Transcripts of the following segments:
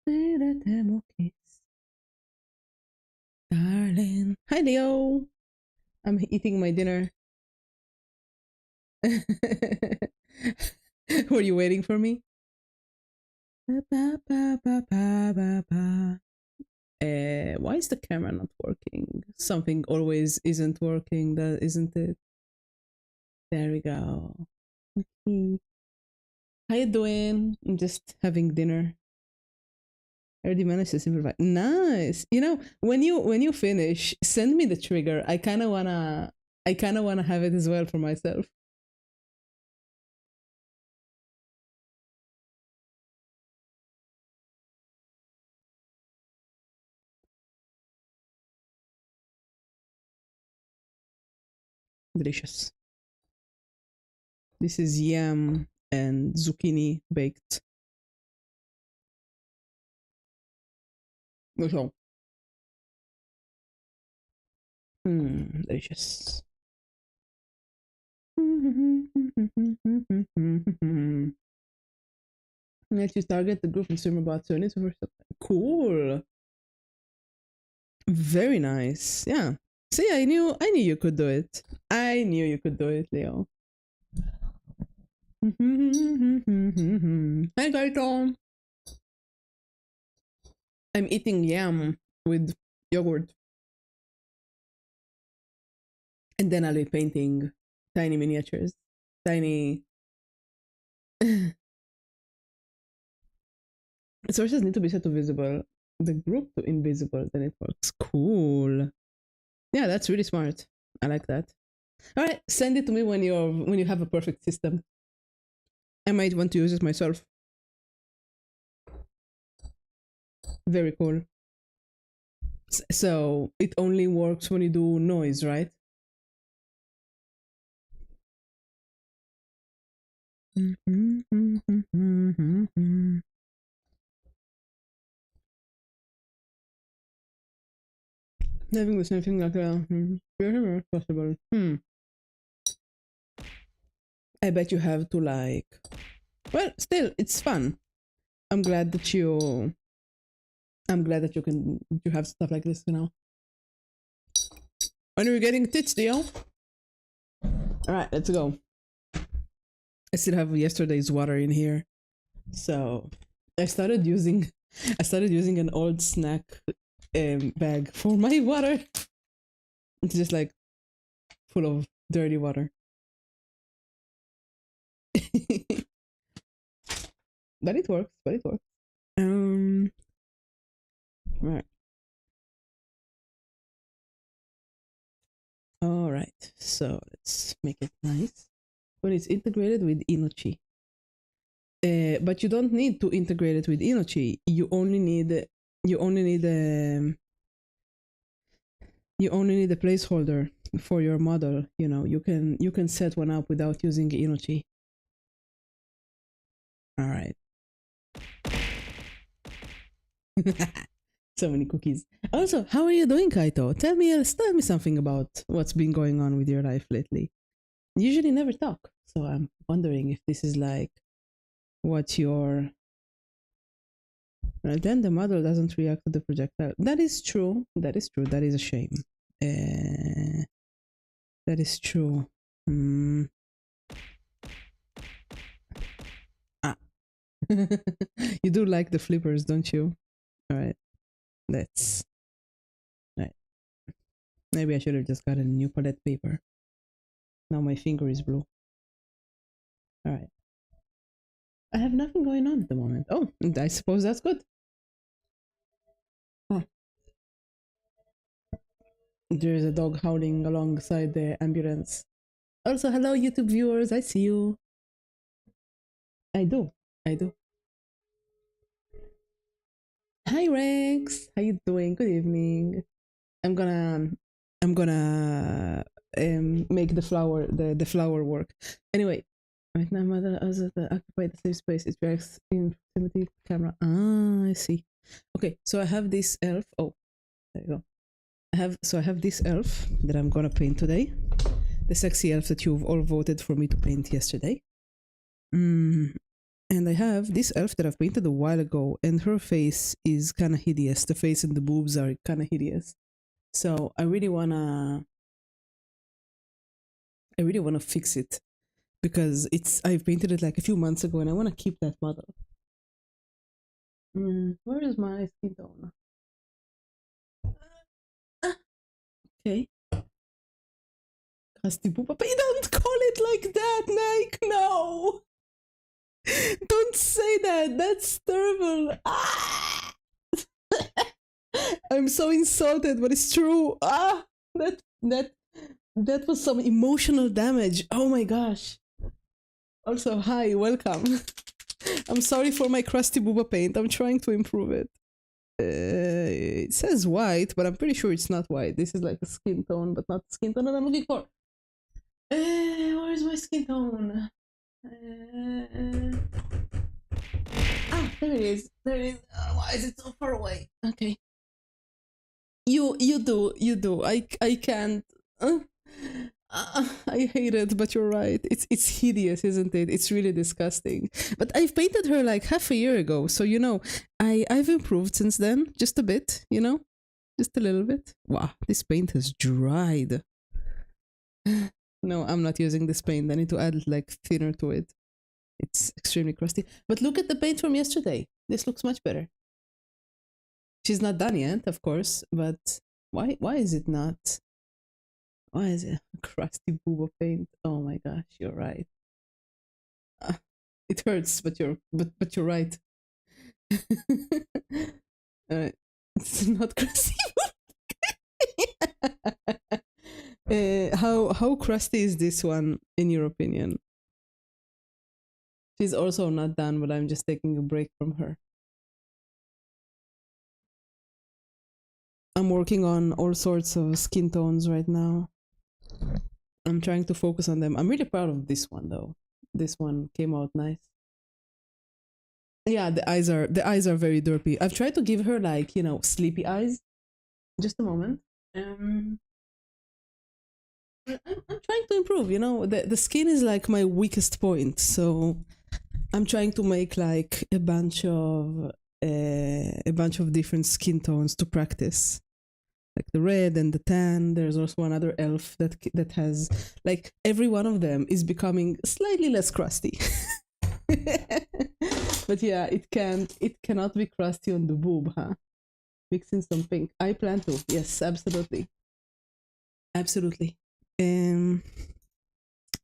Darling. Hi, Leo. I'm eating my dinner. Were you waiting for me? Why is the camera not working? Something always isn't working, that isn't it? There we go. Okay. How you doing? I'm just having dinner. I already managed to simplify. Nice. You know, when you finish, send me the trigger. I kinda wanna have it as well for myself. Delicious. This is yam and zucchini baked. So, delicious. Let you target the group consumer bot so it's cool. Very nice. Yeah. See, I knew you could do it. I knew you could do it, Leo. Hi, Gaito. I'm eating yam with yogurt. And then I'll be painting tiny miniatures. Tiny. Sources need to be set to visible. The group to invisible, then it works. Cool. Yeah, that's really smart. I like that. All right, send it to me when you have a perfect system. I might want to use it myself. Very cool. So it only works when you do noise, right? Having the same thing like possible. I bet you have to like. Well, still, it's fun. I'm glad that you have stuff like this, you know. When are we getting tits, Dio? Alright, let's go. I still have yesterday's water in here. So I started using an old snack bag for my water. It's just like full of dirty water. But it works. Right. All right. So let's make it nice. When it's integrated with Inochi. But you don't need to integrate it with Inochi. You only need a placeholder for your model. You know, you can set one up without using Inochi. All right. So many cookies. Also, how are you doing, Kaito? Tell me something about what's been going on with your life lately. You usually never talk, so I'm wondering if this is like what your. Well, then the model doesn't react to the projectile. That is true. That is a shame. That is true. Ah. You do like the flippers, don't you? All right. Let's. Right. Maybe I should have just gotten a new palette paper. Now my finger is blue. All right. I have nothing going on at the moment. Oh, I suppose that's good. Huh. There's a dog howling alongside the ambulance. Also, hello, YouTube viewers. I see you. I do. Hi, Rex. How you doing? Good evening. I'm gonna make the flower work. Anyway, right now, mother also occupy the same space. It reacts in proximity camera. Ah, I see. Okay, so I have this elf. Oh, there you go. I have this elf that I'm gonna paint today. The sexy elf that you've all voted for me to paint yesterday. And And I have this elf that I've painted a while ago, and her face is kind of hideous. The face and the boobs are kind of hideous. So I really wanna fix it because I've painted it like a few months ago, and I wanna keep that model. Where is my skin tone? Okay. Crusty booba, but you don't call it like that, Nike. No. Don't say that. That's terrible. Ah! I'm so insulted, but it's true. That was some emotional damage. Oh my gosh. Also, hi, welcome. I'm sorry for my crusty booba paint. I'm trying to improve it. It says white, but I'm pretty sure it's not white. This is like a skin tone, but not the skin tone that I'm looking for. Where is my skin tone? There it is. There it is. Why is it so far away? Okay. You do. I can't. I hate it, but you're right. It's hideous, isn't it? It's really disgusting. But I've painted her like half a year ago, so I've improved since then, just a bit, just a little bit. Wow, this paint has dried. No, I'm not using this paint. I need to add like thinner to it. It's extremely crusty. But look at the paint from yesterday. This looks much better. She's not done yet, of course, but why is it not? Why is it crusty booba paint? Oh my gosh, you're right. It hurts, but you're right. It's not crusty. How crusty is this one in your opinion? She's also not done, but I'm just taking a break from her. I'm working on all sorts of skin tones right now. I'm trying to focus on them. I'm really proud of this one though. This one came out nice. Yeah, the eyes are very derpy. I've tried to give her like, sleepy eyes. Just a moment. I'm trying to improve, the skin is like my weakest point, so I'm trying to make like a bunch of different skin tones to practice, like the red and the tan. There's also another elf that has like every one of them is becoming slightly less crusty. But yeah, it cannot be crusty on the boob, huh? Mixing some pink. I plan to. Yes, absolutely.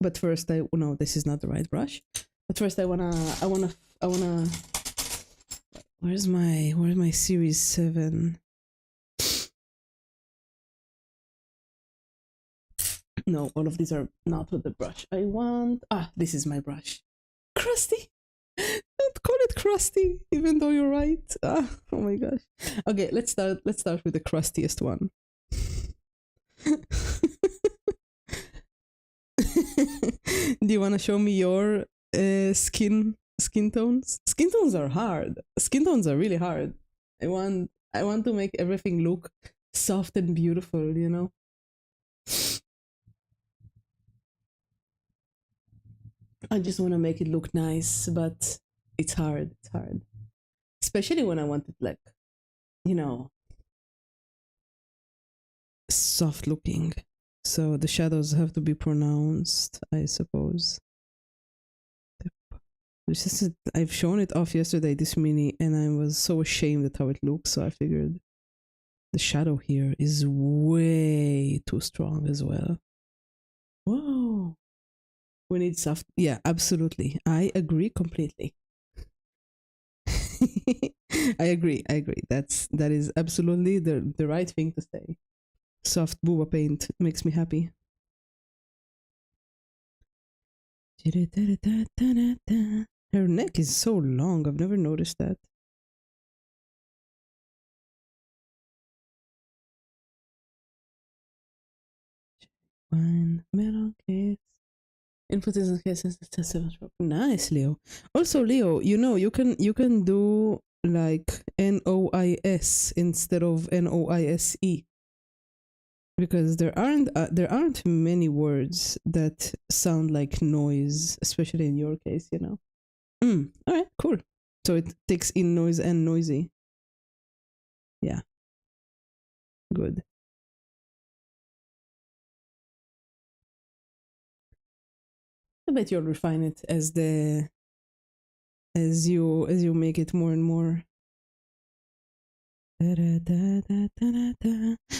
But first no, this is not the right brush. But first I wanna where's my series 7? No, all of these are not with the brush. This is my brush. Crusty. Don't call it crusty, even though you're right. Oh my gosh. Okay, let's start with the crustiest one. Do you want to show me your skin tones? Skin tones are hard. Skin tones are really hard. I want to make everything look soft and beautiful, I just want to make it look nice, but it's hard. It's hard. Especially when I want it like, soft looking. So the shadows have to be pronounced, I suppose. I've shown it off yesterday, this mini, and I was so ashamed at how it looks, so I figured the shadow here is way too strong as well. Whoa. We need soft. Yeah, absolutely. I agree completely. I agree. That is absolutely the right thing to say. Soft booba paint makes me happy. Her neck is so long. I've never noticed that. Wine, metal case. Input is okay since the test was broken. Nice, Leo. Also, Leo, you can do like NOIS instead of NOISE, because there aren't many words that sound like noise, especially in your case, All right, cool. So it takes in noise and noisy. Yeah, good. I bet you'll refine it as you make it more and more.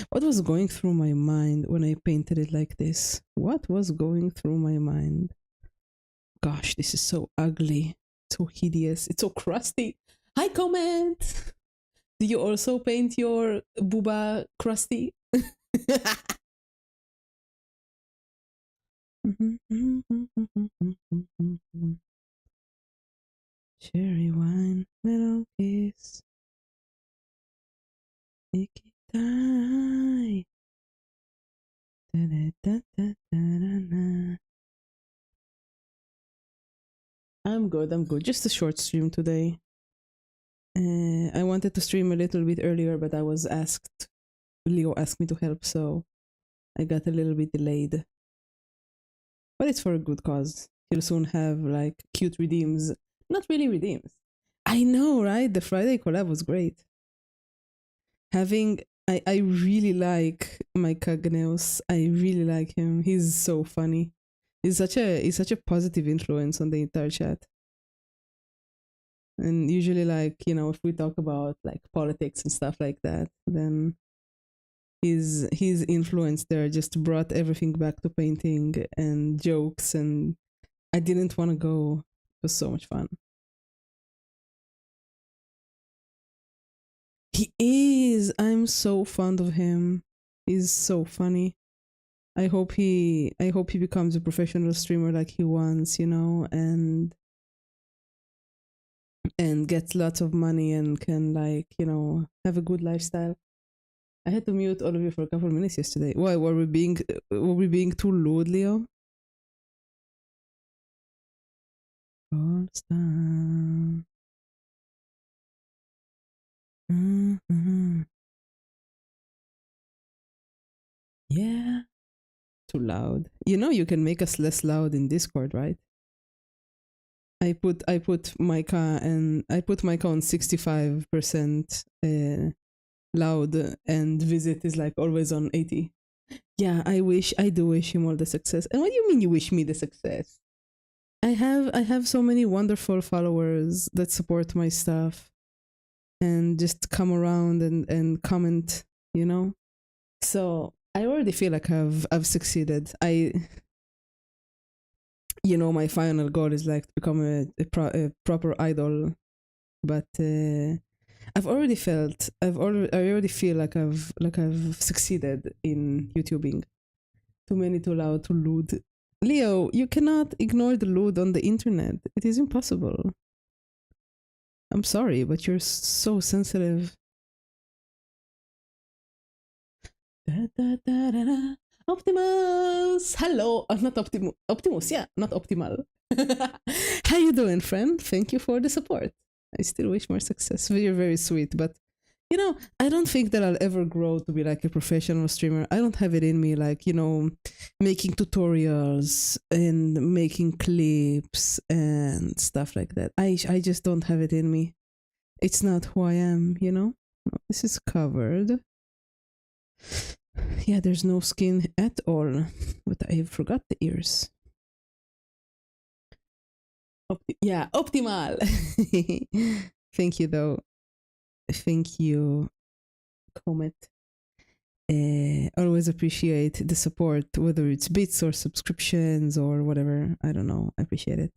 What was going through my mind when I painted it like this? What was going through my mind? Gosh, this is so ugly, so hideous. It's so crusty. Hi, comment. Do you also paint your booba crusty? Cherry wine, mellow kiss, ikitai. I'm good. I'm good. Just a short stream today. I wanted to stream a little bit earlier, but I was asked. Leo asked me to help, so I got a little bit delayed. But it's for a good cause. He'll soon have like cute redeems. Not really redeems. I know, right? The Friday collab was great. I really like Mike Agneus. I really like him. He's so funny. He's such a positive influence on the entire chat. And usually, like, if we talk about like politics and stuff like that, then his influence there just brought everything back to painting and jokes, and I didn't want to go. It was so much fun. He is. I'm so fond of him. He's so funny. I hope he becomes a professional streamer like he wants, and gets lots of money and can, like, have a good lifestyle. I had to mute all of you for a couple of minutes yesterday. Why were we being too lewd, Leo? All star. Mm-hmm. Yeah. Too loud. You can make us less loud in Discord, right? I put Micah on 65% loud, and Visit is like always on 80. Yeah, I do wish him all the success. And what do you mean you wish me the success? I have so many wonderful followers that support my stuff and just come around and comment, So I already feel like I've succeeded. My final goal is like to become a proper idol, but I already feel like I've succeeded in YouTubing. Too many, too loud, too lewd. Leo, you cannot ignore the lewd on the internet. It is impossible. I'm sorry, but you're so sensitive. Da, da, da, da, da. Optimus! Hello! Not Optimus. Optimus, yeah, not Optimal. How you doing, friend? Thank you for the support. I still wish more success. You're very sweet, but I don't think that I'll ever grow to be like a professional streamer. I don't have it in me, like, making tutorials and making clips and stuff like that. I just don't have it in me. It's not who I am, No, this is covered. Yeah, there's no skin at all, but I forgot the ears. Optimal. Thank you, though. Thank you, Comet. Always appreciate the support, whether it's bits or subscriptions or whatever. I don't know. I appreciate it.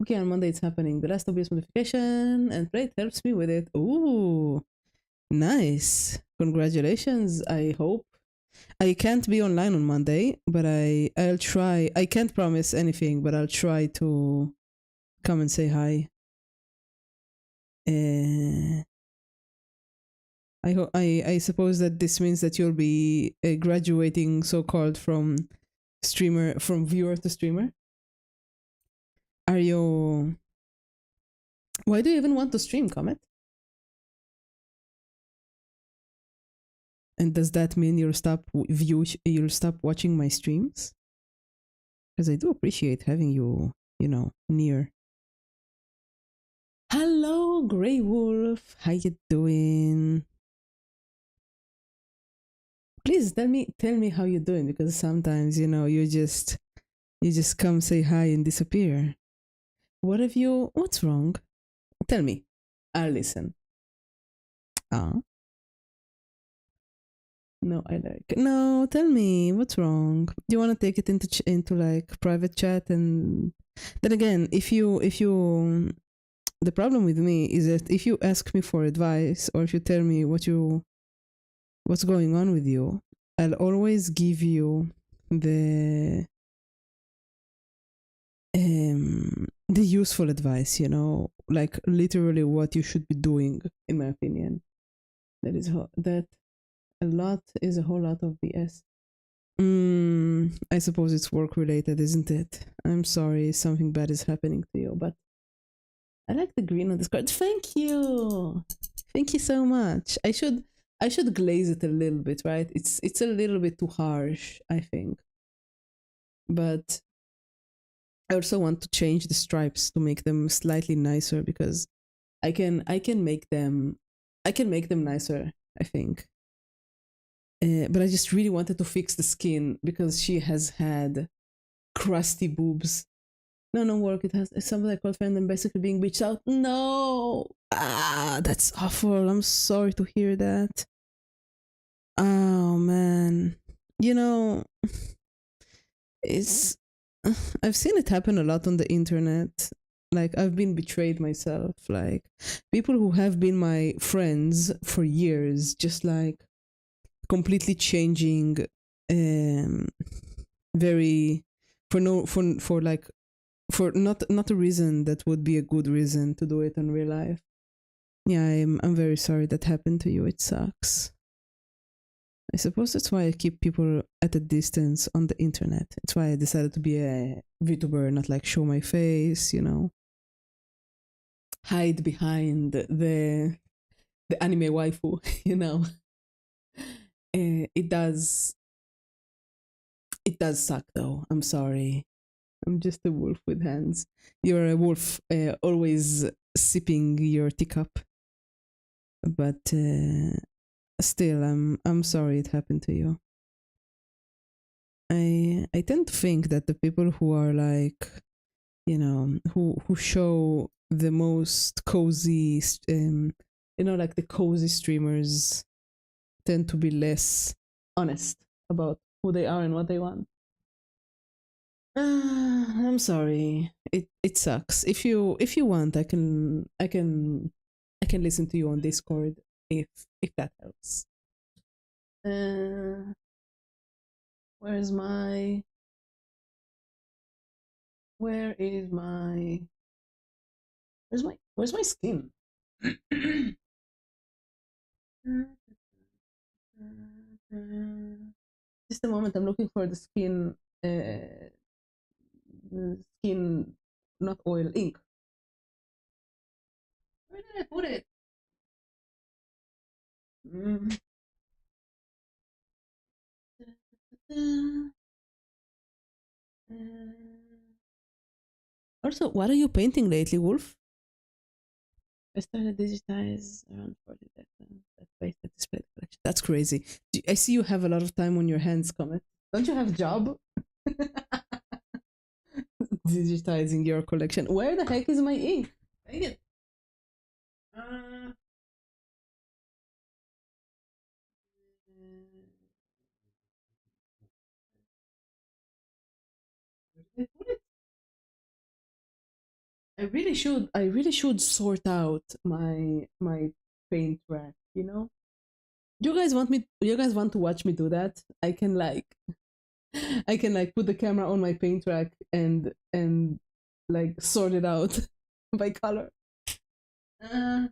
Okay, on Monday it's happening. The last obvious modification, and Plate helps me with it. Ooh, nice. Congratulations. I hope. I can't be online on Monday, but I'll try. I can't promise anything, but I'll try to come and say hi. I suppose that this means that you'll be graduating, so-called, from viewer to streamer. Are you? Why do you even want to stream, Comet? And does that mean you'll stop watching my streams? because I do appreciate having you, near. Hello, Grey Wolf. How you doing? Please tell me how you're doing, because sometimes you just come say hi and disappear. What's wrong? Tell me. I'll listen. Ah, no, I like. No, tell me what's wrong. Do you want to take it into like private chat? And then again, if you the problem with me is that if you ask me for advice, or if you tell me what's going on with you, I'll always give you the the useful advice, like literally what you should be doing, in my opinion. That a lot is a whole lot of BS. I suppose it's work related, isn't it? I'm sorry, something bad is happening to you, but I like the green on this card. Thank you so much. I should glaze it a little bit, right? It's a little bit too harsh, I think. But I also want to change the stripes to make them slightly nicer, because I can make them nicer, I think. But I just really wanted to fix the skin, because she has had crusty boobs. No work. It has something I called friend and basically being bitched out. No, that's awful. I'm sorry to hear that. Oh man, you know, it's I've seen it happen a lot on the internet. Like, I've been betrayed myself. Like, people who have been my friends for years, just like completely changing, um, very for no for like for not a reason that would be a good reason to do it in real life. Yeah, I'm very sorry that happened to you. It sucks. I suppose that's why I keep people at a distance on the internet. It's why I decided to be a VTuber, not like show my face, hide behind the anime waifu, you know. It does suck though. I'm sorry. I'm just a wolf with hands. You're a wolf, always sipping your teacup. But still, I'm sorry it happened to you. I tend to think that the people who are like, who show the most cozy, like the cozy streamers, tend to be less honest about who they are and what they want. I'm sorry. It sucks. If you want, I can listen to you on Discord, if that helps. Uh, where's my where is my where's my skin? Just a moment. I'm looking for the skin, not oil, ink. Where did I put it? Mm. Also, what are you painting lately, Wolf? I started digitize around 40 seconds. That face that display collection. That's crazy. I see you have a lot of time on your hands, Comet. Don't you have a job? Digitizing your collection. Where the heck is my ink? Dang it. Uh, where did I put it? I really should sort out my paint rack, Do you guys want to watch me do that? I can like put the camera on my paint rack and like sort it out by color. Uh,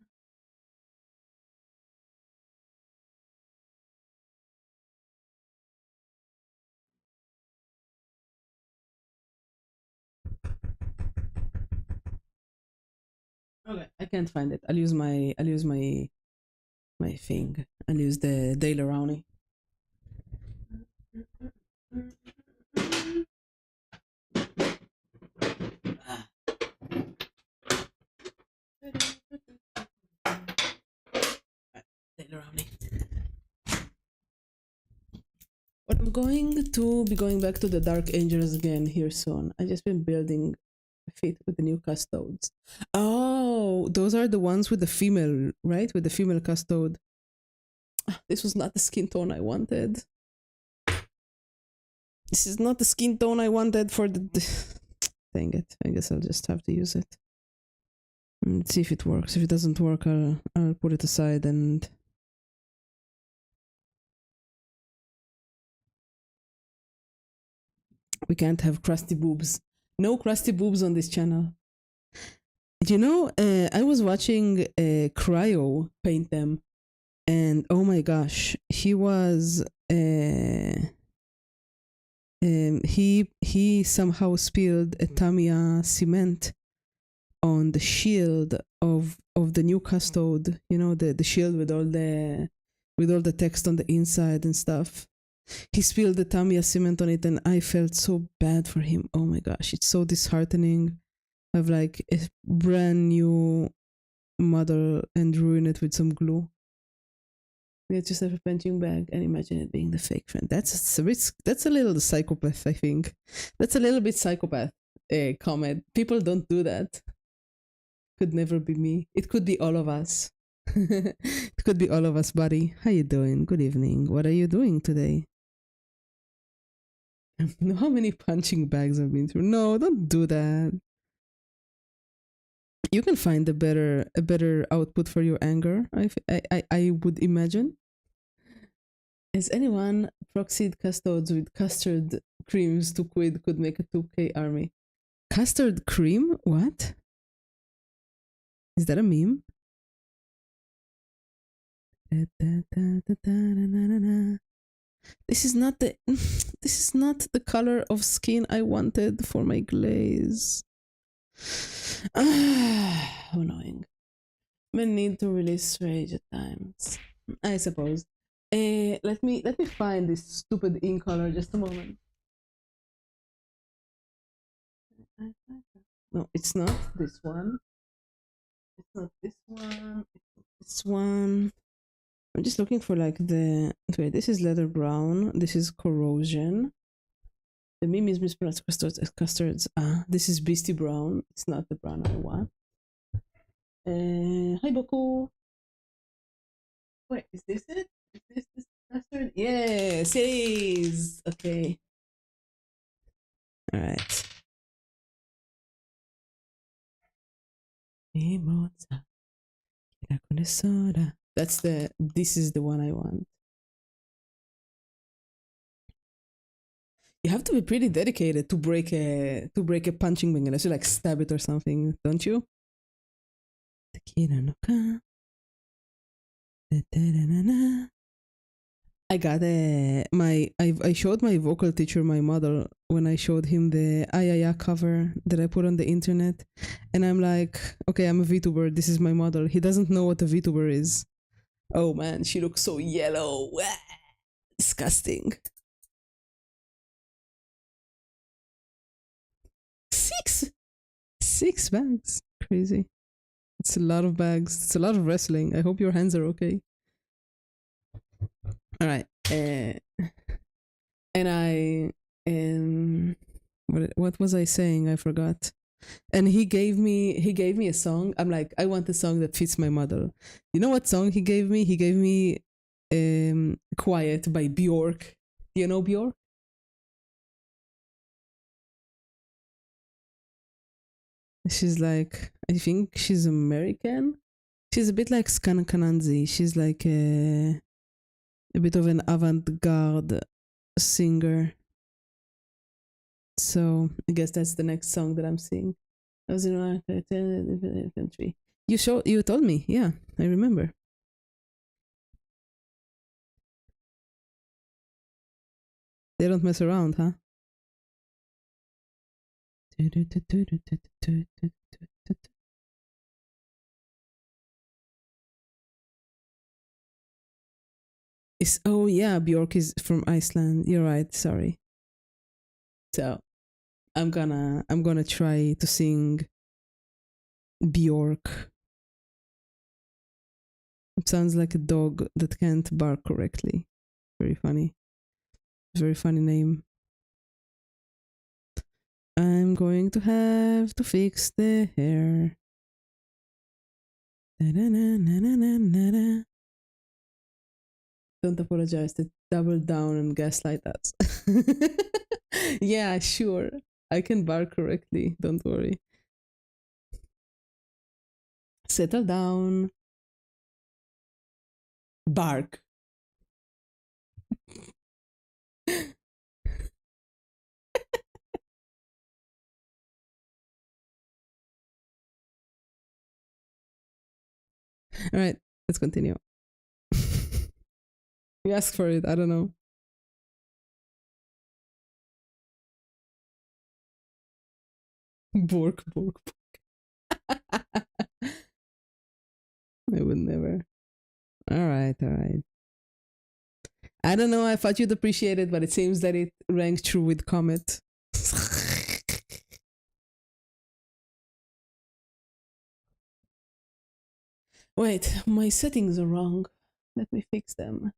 okay, I can't find it. I'll use my thing. I'll use the Daily Rowney. going to be going back to the Dark Angels again here soon. I just been building fit with the new custodes. Oh, those are the ones with the female, right? With the female custode. This was not the skin tone I wanted. This is not the skin tone I wanted for the... Dang it. I guess I'll just have to use it. Let's see if it works. If it doesn't work, I'll put it aside and... We can't have crusty boobs. No crusty boobs on this channel. You know, I was watching Cryo paint them, and oh my gosh, he was he somehow spilled a Tamiya cement on the shield of the new custode. You know, the shield with all the text on the inside and stuff. He spilled the Tamiya cement on it, and I felt so bad for him. Oh my gosh, it's so disheartening. Have like a brand new model and ruin it with some glue. You just have a punching bag and imagine it being the fake friend. That's a risk. That's a little psychopath, I think. That's a little bit psychopath comment. People don't do that. Could never be me. It could be all of us. It could be all of us, buddy. How you doing? Good evening. What are you doing today? I don't know how many punching bags I've been through. No, don't do that. You can find a better output for your anger. I would imagine. Is anyone proxied custodes with custard creams to quid could make a 2K army? Custard cream? What? Is that a meme? This is not the color of skin I wanted for my glaze. Annoying. Men need to release rage at times, I suppose. Let me find this stupid ink color just a moment. No, it's not this one. It's not this one. It's not this one. I'm just looking for like the... Wait, this is leather brown. This is corrosion. The meme is mispronounced custards. This is beastie brown. It's not the brown I want. Hi, Boku. Wait, is this it? Is this custard? Yes, it is. Okay. All right. This is the one I want. You have to be pretty dedicated to break a punching bag unless you like stab it or something, don't you? I got I showed my vocal teacher my model when I showed him the Ayaya cover that I put on the internet, and I'm like, okay, I'm a VTuber, this is my model. He doesn't know what a VTuber is. Oh man, she looks so yellow. Disgusting. Six bags. Crazy. It's a lot of bags. It's a lot of wrestling. I hope your hands are okay. All right. And I what was I saying? I forgot. And he gave me a song. I'm like, I want a song that fits my model. You know what song he gave me? He gave me Quiet by Bjork. Do you know Bjork? She's like, I think she's American. She's a bit like Skan Kananzi. She's like a bit of an avant-garde singer. So I guess that's the next song that I'm seeing. I was in infantry. You told me, yeah, I remember. They don't mess around, huh? Oh yeah, Bjork is from Iceland. You're right, sorry. So I'm gonna try to sing Bjork. It sounds like a dog that can't bark correctly. Very funny. Very funny name. I'm going to have to fix the hair. Da-da-na-na-na-na-na. Don't apologize. To double down and gaslight us. Yeah, sure. I can bark correctly. Don't worry. Settle down. Bark. All right, let's continue. You asked for it. I don't know. Bork, bork, bork. I would never. All right, all right. I don't know. I thought you'd appreciate it, but it seems that it rang true with Comet. Wait, my settings are wrong. Let me fix them.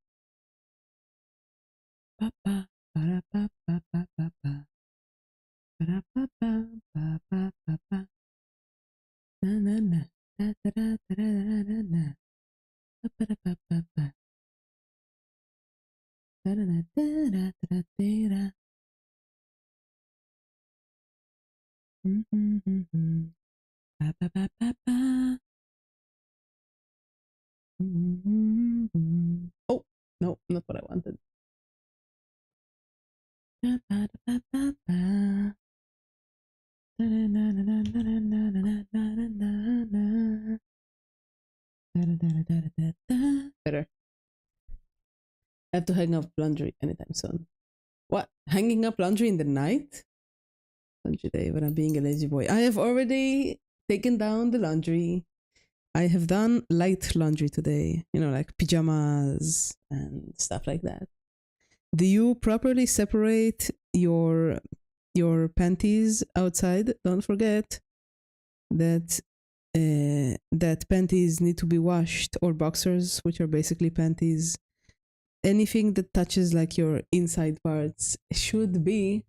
Ba-ba, ba-da-ba-ba-ba-ba-ba. Ba-da-ba-ba-ba-ba-ba. Na-na-na. Da-da-da-da-da-da-da. Ba-ba-da-ba-ba-ba. Da-da-da-da-da-da-da. Mm-hmm. Ba-ba-ba-ba-ba. Mm-hmm. Oh, no, not what I wanted. Ba-ba-da-ba-ba-ba. Better. I have to hang up laundry anytime soon. What? Hanging up laundry in the night? Laundry day when I'm being a lazy boy. I have already taken down the laundry. I have done light laundry today, you know, like pajamas and stuff like that. Do you properly separate your panties outside? Don't forget that that panties need to be washed, or boxers, which are basically panties. Anything that touches like your inside parts should be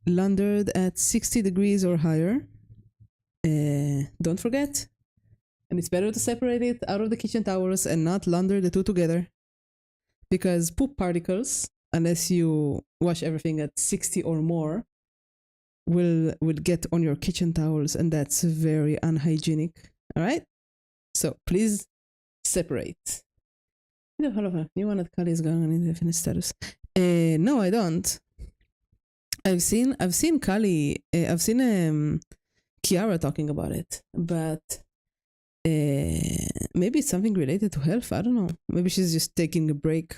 laundered at 60 degrees or higher. Don't forget. And it's better to separate it out of the kitchen towels and not launder the two together. Because poop particles, unless you wash everything at 60 or more, will get on your kitchen towels, and that's very unhygienic. All right? So please separate. You want Kali is going on indefinite status. No, I don't. I've seen Kali. I've seen Kiara talking about it, but maybe it's something related to health. I don't know. Maybe she's just taking a break.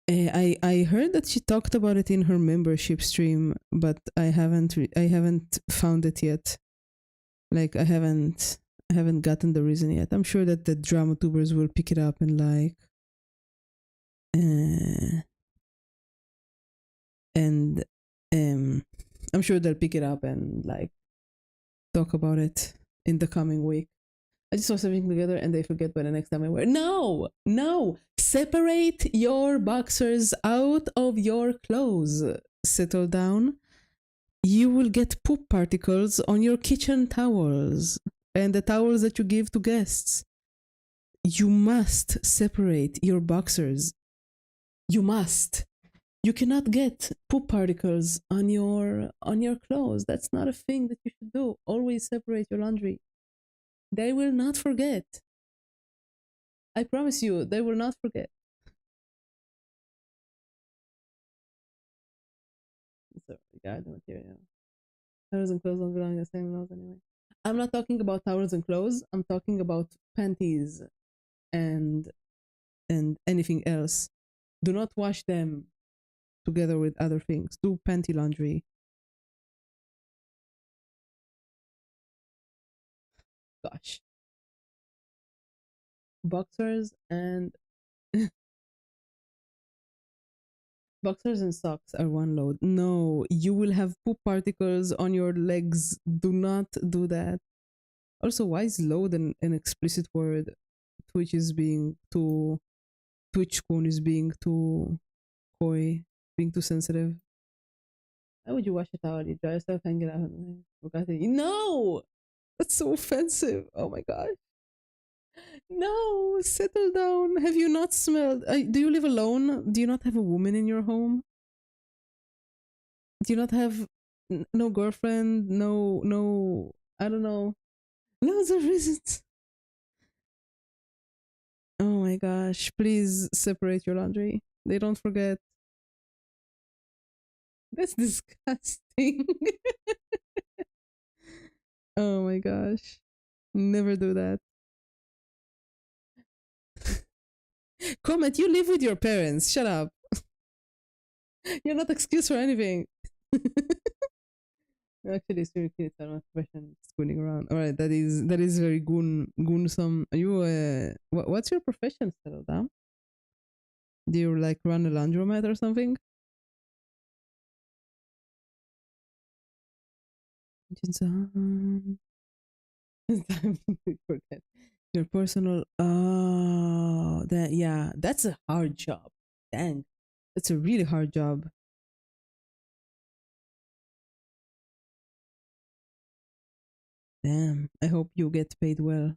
I heard that she talked about it in her membership stream, but I haven't found it yet. Like I haven't gotten the reason yet. I'm sure that the drama tubers will pick it up and like and I'm sure they'll pick it up and like talk about it in the coming week. I just watch everything together and they forget by the next time I wear. No, separate your boxers out of your clothes. Settle down. You will get poop particles on your kitchen towels and the towels that you give to guests. You must separate your boxers. You must. You cannot get poop particles on your clothes. That's not a thing that you should do. Always separate your laundry. They will not forget. I promise you, they will not forget. So, regard the material. Towels and clothes don't belong in the same laws anyway. I'm not talking about towels and clothes. I'm talking about panties and anything else. Do not wash them together with other things. Do panty laundry. Gosh. Boxers and boxers and socks are one load. No, you will have poop particles on your legs. Do not do that. Also, why is load an explicit word? Twitch is being too TwitchCon is being too coy being too sensitive. Why would you wash a towel? You dry yourself, hang it out. No, that's so offensive. Oh my god. No, settle down. Have you not smelled? Do you live alone? Do you not have a woman in your home? Do you not have no girlfriend? No. I don't know. Loads of reasons. Oh my gosh! Please separate your laundry. They don't forget. That's disgusting. Oh my gosh! Never do that. Comet, you live with your parents. Shut up. You're not excuse for anything. Actually, serial kids are not profession spooning around. All right, that is very goonsome. Are you what's your profession, settle down? Do you like run a laundromat or something? It's on. Time to forget your personal. Oh, that yeah, that's a hard job. Dang, that's a really hard job. Damn, I hope you get paid well.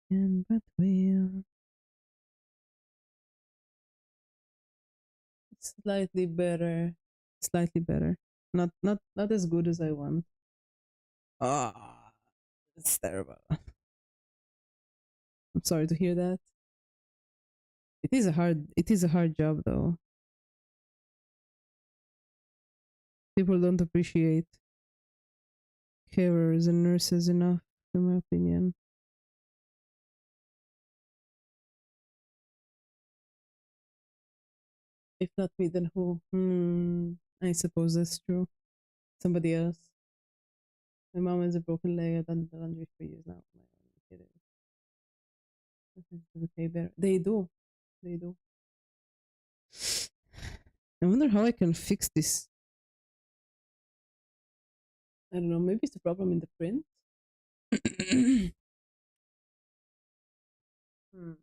And but will slightly better, slightly better. Not as good as I want. Ah, it's terrible. I'm sorry to hear that. It is a hard job though. People don't appreciate carers and nurses enough, in my opinion. If not me, then who? I suppose that's true. Somebody else. My mom has a broken leg. I've done the laundry for years now. My kid is okay there. They do. They do. I wonder how I can fix this. I don't know. Maybe it's a problem in the print. Hmm.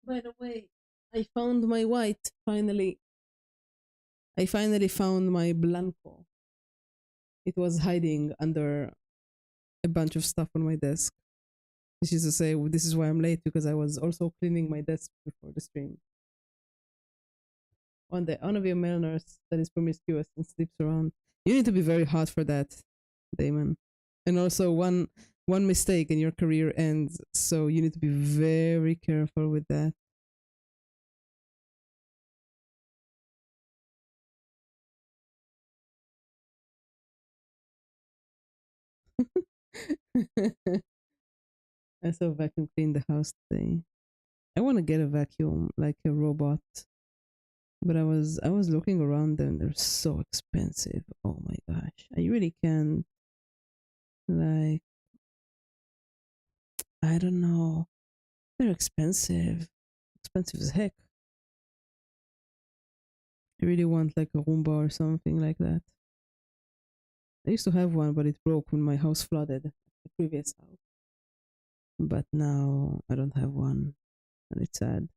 By the way, I found my white finally. I finally found my blanco. It was hiding under a bunch of stuff on my desk. Which is to say, this is why I'm late because I was also cleaning my desk before the stream. One day, I want to be a male nurse that is promiscuous and sleeps around. You need to be very hot for that, Damon. And also, one mistake and your career ends. So you need to be very careful with that. I saw vacuum clean the house today. I want to get a vacuum like a robot, but I was looking around and they're so expensive. Oh my gosh, I really can't. Like, I don't know, they're expensive as heck. I really want like a Roomba or something like that. I used to have one, but it broke when my house flooded, the previous house. But now I don't have one, and it's sad.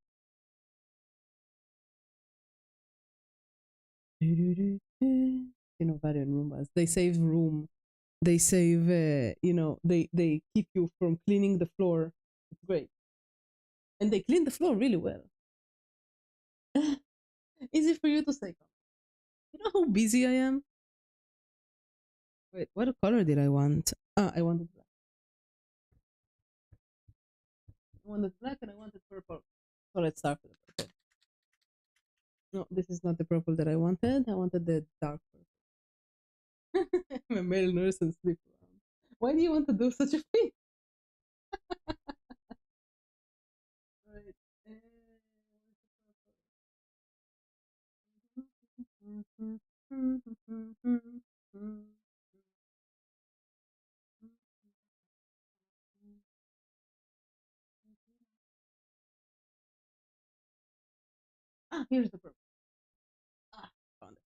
Value in Roombas. They save room. They save. They keep you from cleaning the floor. It's great, and they clean the floor really well. Easy for you to say. You know how busy I am. Wait, what color did I want? I wanted black. I wanted black and I wanted purple. So let's start with the purple. No, this is not the purple that I wanted. I wanted the dark purple. I'm a male nurse and sleep around. Why do you want to do such a thing? Right. Here's the purple. Found it.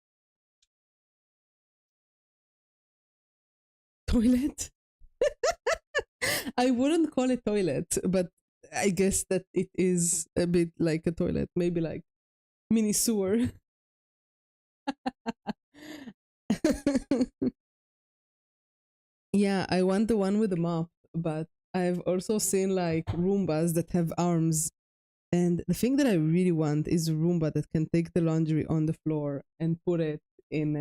Toilet. I wouldn't call it toilet, but I guess that it is a bit like a toilet, maybe like mini sewer. Yeah, I want the one with the mop, but I've also seen like Roombas that have arms. And the thing that I really want is a Roomba that can take the laundry on the floor and put it in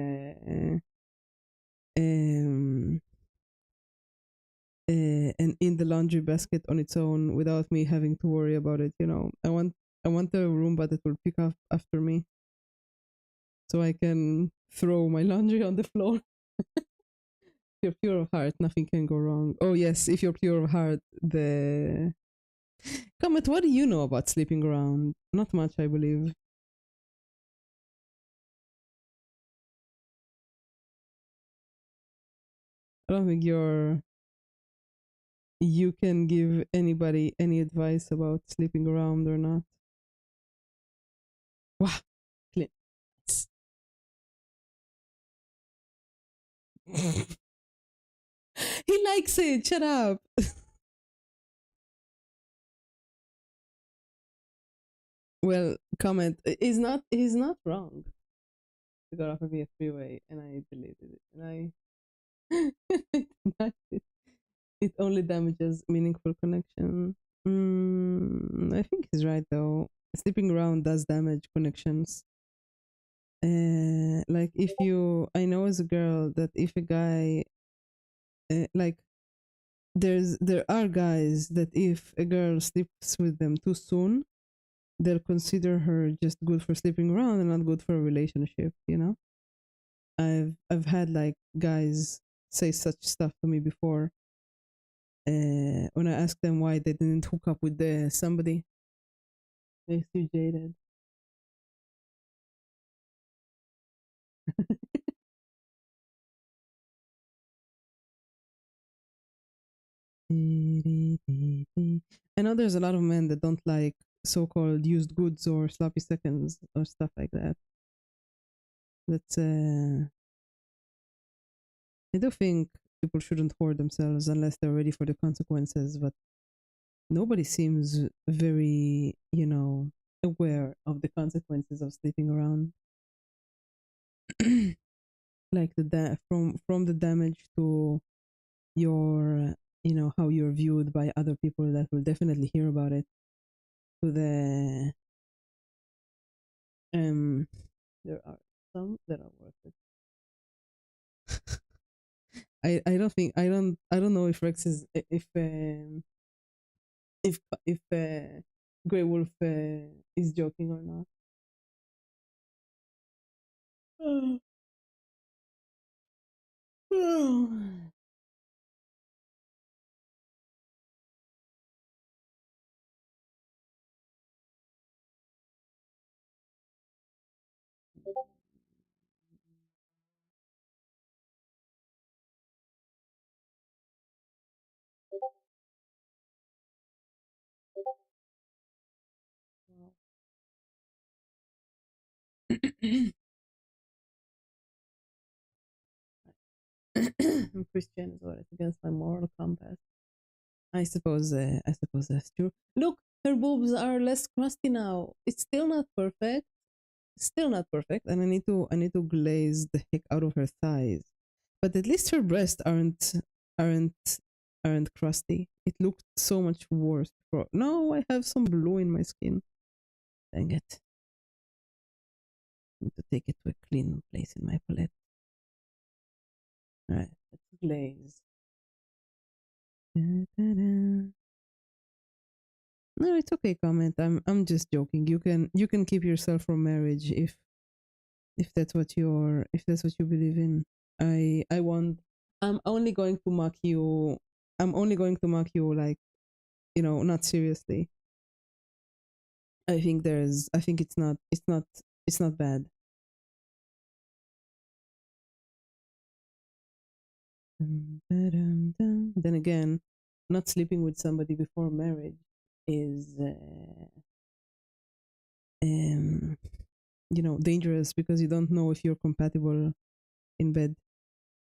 um and in the laundry basket on its own without me having to worry about it. I want the Roomba that will pick up after me, so I can throw my laundry on the floor. If you're pure of heart, nothing can go wrong. Oh yes, if you're pure of heart, the Comet, what do you know about sleeping around? Not much, I believe. I don't think you can give anybody any advice about sleeping around or not. Wow, Clint. He likes it. Shut up. Well, comment. He's not wrong. I got off of a freeway and I deleted it. And it only damages meaningful connection. I think he's right though. Sleeping around does damage connections. Like if you, I know as a girl that if a guy, like there are guys that if a girl sleeps with them too soon, they'll consider her just good for sleeping around and not good for a relationship. I've had like guys say such stuff to me before. When I asked them why they didn't hook up with somebody, they still jaded. I know there's a lot of men that don't like so-called used goods or sloppy seconds or stuff like that. That's I do think people shouldn't hoard themselves unless they're ready for the consequences, but nobody seems very, aware of the consequences of sleeping around. Like from the damage to your, how you're viewed by other people that will definitely hear about it, to the um there are some that are worth it. I don't think I don't know if Rex is if Grey Wolf is joking or not. I'm Christian as well. It's against my moral compass. I suppose that's true. Look, her boobs are less crusty now. It's still not perfect. Still not perfect, and I need to glaze the heck out of her thighs. But at least her breasts aren't aren't crusty. It looked so much worse. No, I have some blue in my skin. Dang it. I need to take it to a clean place in my palette. Alright, let's glaze. Da-da-da. No, it's okay, comment. I'm just joking. You can keep yourself from marriage if that's what you believe in. I won't. I'm only going to mock you. I'm only going to mock you, like, not seriously. I think it's not bad. Then again, not sleeping with somebody before marriage is um dangerous because you don't know if you're compatible in bed,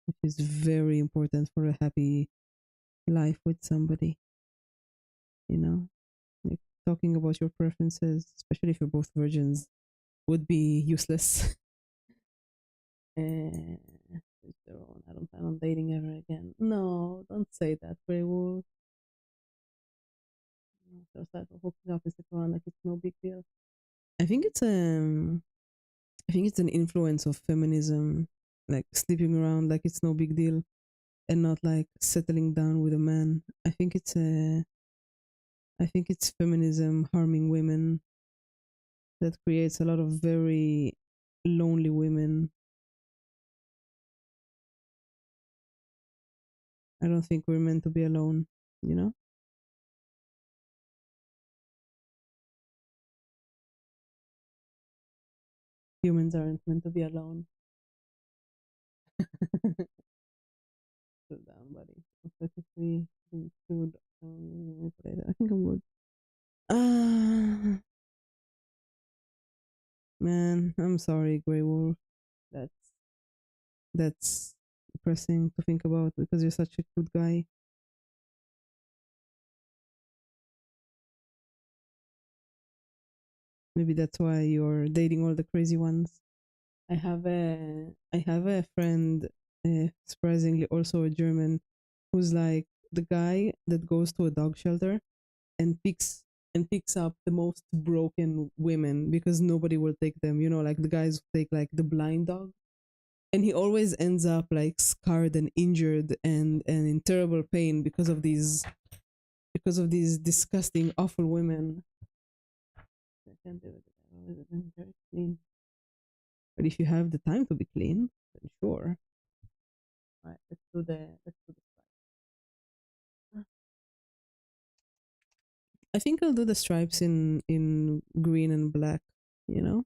which is very important for a happy life with somebody, you know talking about your preferences, especially if you're both virgins, would be useless. uh, I don't plan on dating ever again. No, don't say that, Grey Wolf. So start hooking up and stick around like it's no big deal. I think it's I think it's an influence of feminism, like sleeping around like it's no big deal, and not like settling down with a man. I think it's feminism harming women that creates a lot of very lonely women. I don't think we're meant to be alone, you know? Humans aren't meant to be alone. Sit down, buddy. Aesthetically, food. I think I'm good. Ah, man, I'm sorry, Grey Wolf. That's that's depressing to think about because you're such a good guy. Maybe that's why you're dating all the crazy ones. I have a friend, surprisingly also a German, who's like the guy that goes to a dog shelter and picks up the most broken women because nobody will take them. You know, like the guys who take like the blind dog, and he always ends up like scarred and injured and in terrible pain because of these disgusting, awful women. I can't do it. I've always been very clean. But if you have the time to be clean, then sure. All right, let's do the stripes. I think I'll do the stripes in green and black. You know.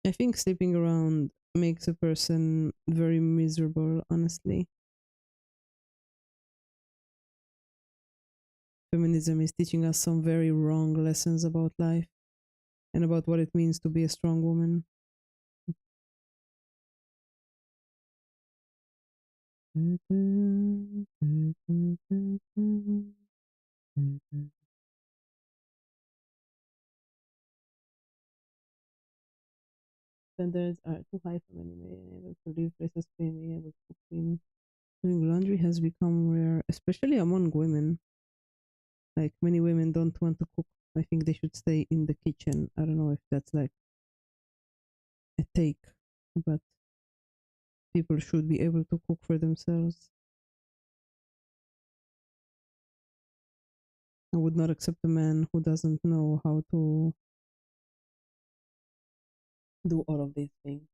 I think sleeping around makes a person very miserable, honestly. Feminism is teaching us some very wrong lessons about life and about what it means to be a strong woman. Standards are too high for many men, able to leave places clean, being able to cook clean. Doing laundry has become rare, especially among women. Like many women don't want to cook. I think they should stay in the kitchen. I don't know if that's like a take, but people should be able to cook for themselves. I would not accept a man who doesn't know how to do all of these things.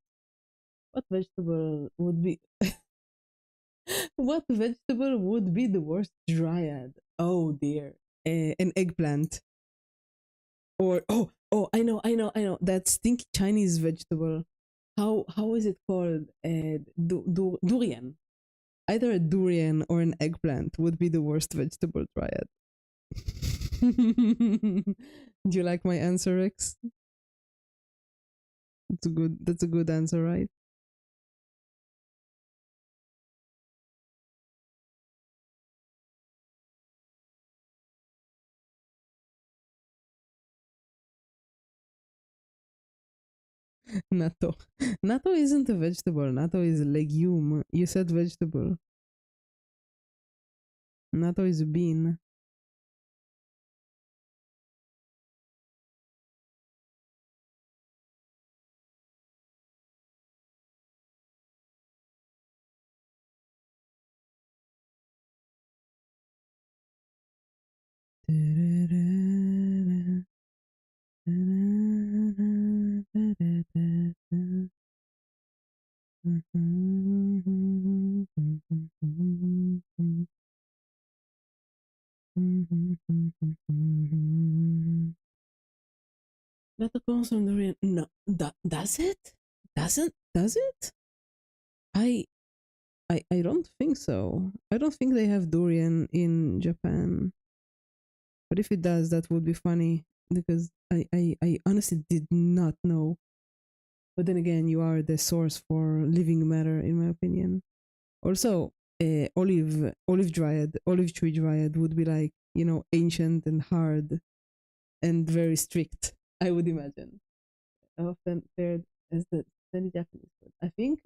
What vegetable would be what vegetable would be the worst dryad? Oh dear. An eggplant. Or I know that stinky Chinese vegetable. How is it called? Durian. Either a durian or an eggplant would be the worst vegetable triad. Do you like my answer, Rex? It's a good. That's a good answer, right? Natto. Natto isn't a vegetable. Natto is a legume. You said vegetable. Natto is a bean. Natto comes from the no. Does it? Does it? I I don't think so. I don't think they have durian in Japan. But if it does, that would be funny because I honestly did not know. But then again, you are the source for living matter, in my opinion. Also, olive tree dryad would be like, ancient and hard and very strict. I would imagine. Often paired as the any Japanese food. I think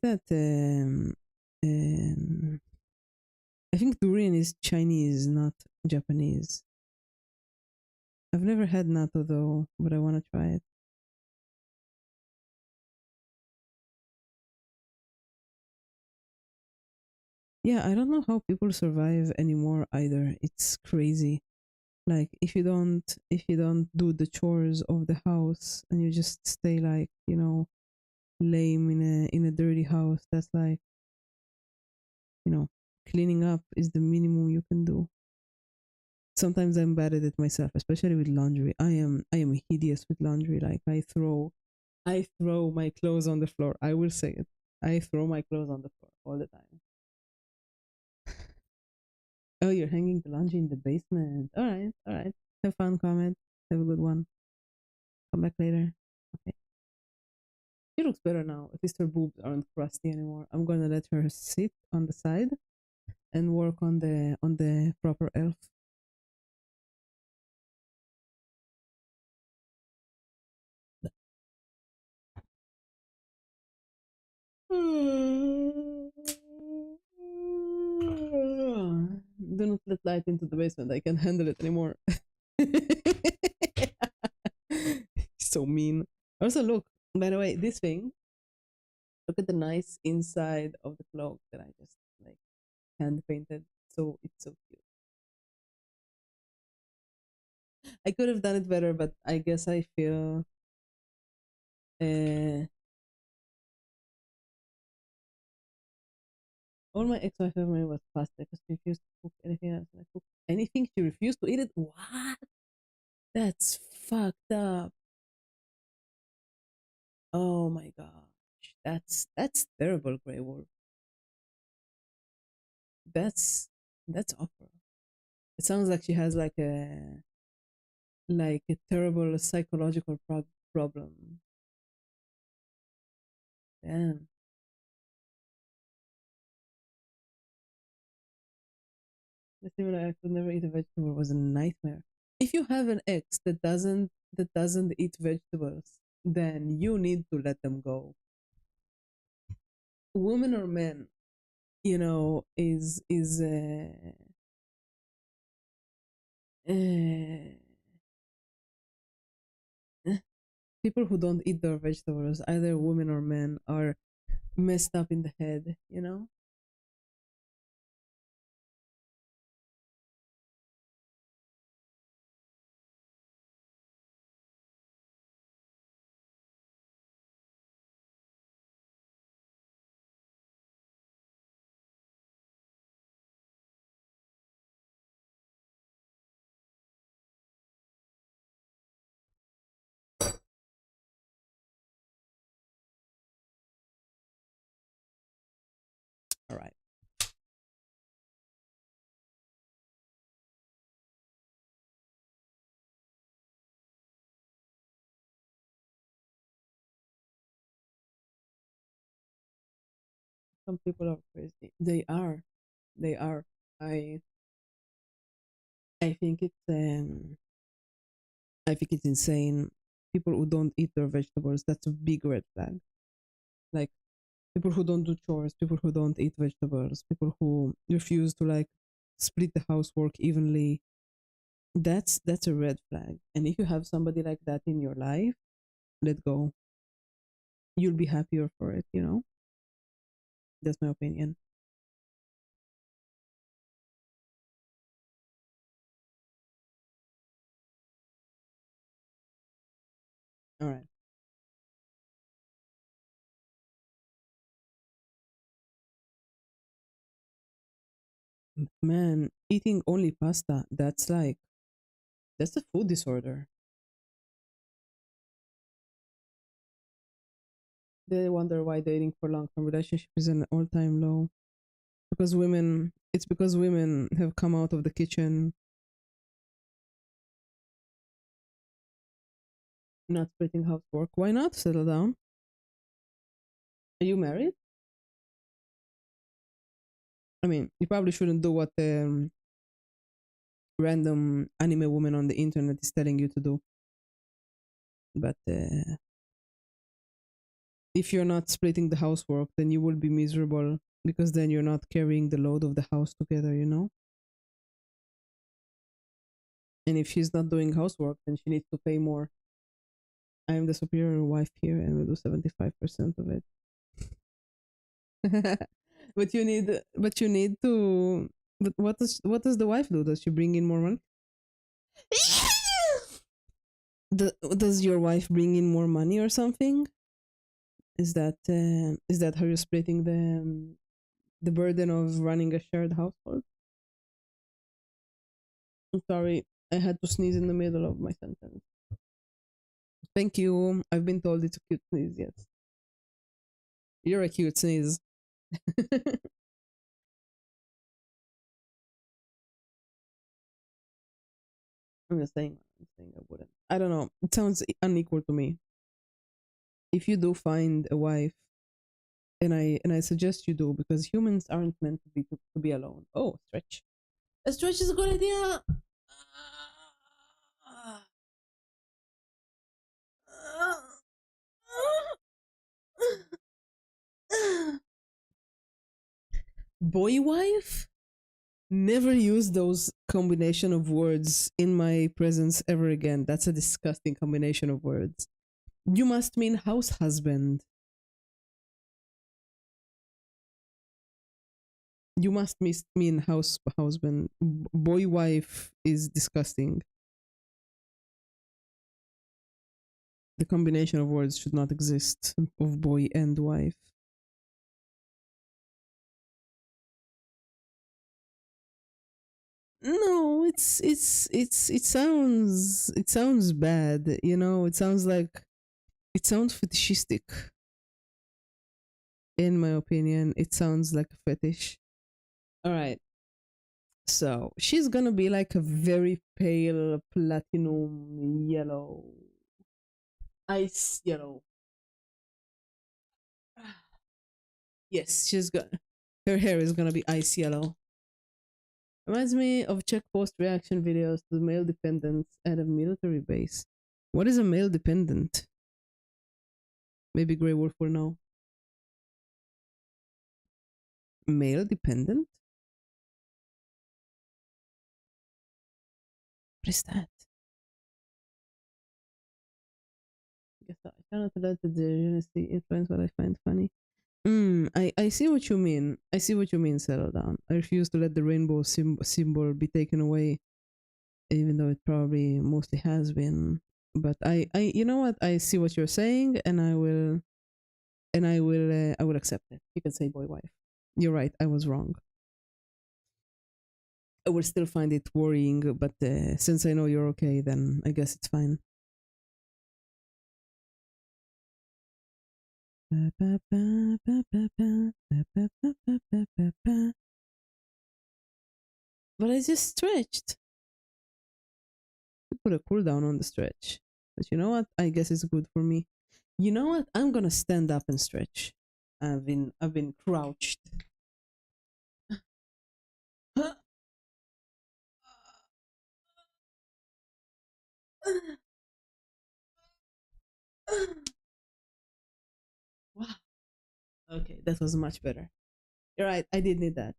that um, I think durian is Chinese, not Japanese. I've never had natto though, but I want to try it. Yeah, I don't know how people survive anymore either. It's crazy. Like if you don't do the chores of the house and you just stay like, lame in a dirty house, that's like, you know, cleaning up is the minimum you can do. Sometimes I'm bad at it myself, especially with laundry. I am hideous with laundry. Like I throw my clothes on the floor. I will say it. I throw my clothes on the floor all the time. Oh, you're hanging the laundry in the basement. All right, all right. Have fun, comment. Have a good one. Come back later. Okay. She looks better now. At least her boobs aren't crusty anymore. I'm gonna let her sit on the side and work on the proper elf. Do not let light into the basement. I can't handle it anymore. So mean. Also, look, by the way, this thing, look at the nice inside of the cloak that I just like hand painted. So it's so cute. I could have done it better, but I guess I feel uh, all my ex-wife memory was pasta because she refused to cook anything else. And I cooked anything, she refused to eat it. What? That's fucked up. Oh my gosh, that's terrible, Grey Wolf. That's that's awful. It sounds like she has like a terrible psychological problem. Damn. The similar I could never eat a vegetable was a nightmare. If you have an ex that doesn't eat vegetables, then you need to let them go. Women or men, is uh, people who don't eat their vegetables, either women or men, are messed up in the head. All right. Some people are crazy. They are. They are. I I think it's insane. People who don't eat their vegetables, that's a big red flag. Like people who don't do chores, people who don't eat vegetables, people who refuse to like split the housework evenly. That's a red flag. And if you have somebody like that in your life, let go. You'll be happier for it. That's my opinion. All right. Man, eating only pasta, that's a food disorder. They wonder why dating for long-term relationship is an all-time low. It's because women have come out of the kitchen, not splitting housework. Why not settle down? Are you married? I mean, you probably shouldn't do what random anime woman on the internet is telling you to do. But if you're not splitting the housework, then you will be miserable because then you're not carrying the load of the house together, you know? And if she's not doing housework, then she needs to pay more. I am the superior wife here and will do 75% of it. but you need to but what does the wife do? Does she bring in more money? Does your wife bring in more money or something? Is that how you're splitting the burden of running a shared household? I'm sorry, I had to sneeze in the middle of my sentence. Thank you. I've been told it's a cute sneeze. Yes, you're a cute sneeze. I'm just saying I wouldn't. I don't know. It sounds unequal to me. If you do find a wife, and I suggest you do because humans aren't meant to be alone. Oh, stretch. A stretch is a good idea. Boy wife? Never use those combination of words in my presence ever again. That's a disgusting combination of words. You must mean house husband. You must mean house husband. Boy wife is disgusting. The combination of words should not exist of boy and wife. No, it sounds bad, it sounds fetishistic in my opinion. It sounds like a fetish. All right. So, she's going to be like a very pale platinum yellow, ice yellow. Yes, she's got her hair is going to be ice yellow. Reminds me of check post reaction videos to male dependents at a military base. What is a male dependent? Maybe Grey Wolf will know. Male dependent? What is that? Guess I cannot let the jealousy influence what I find funny. I see what you mean. I see what you mean, settle down. I refuse to let the rainbow symbol be taken away, even though it probably mostly has been. But you know what? I see what you're saying, and I will accept it. You can say boy wife. You're right. I was wrong. I will still find it worrying, but since I know you're okay, then I guess it's fine. But I just stretched. Put a cooldown on the stretch. But you know what? I guess it's good for me. You know what? I'm gonna stand up and stretch. I've been crouched. Wow. Okay, that was much better. You're right. I did need that.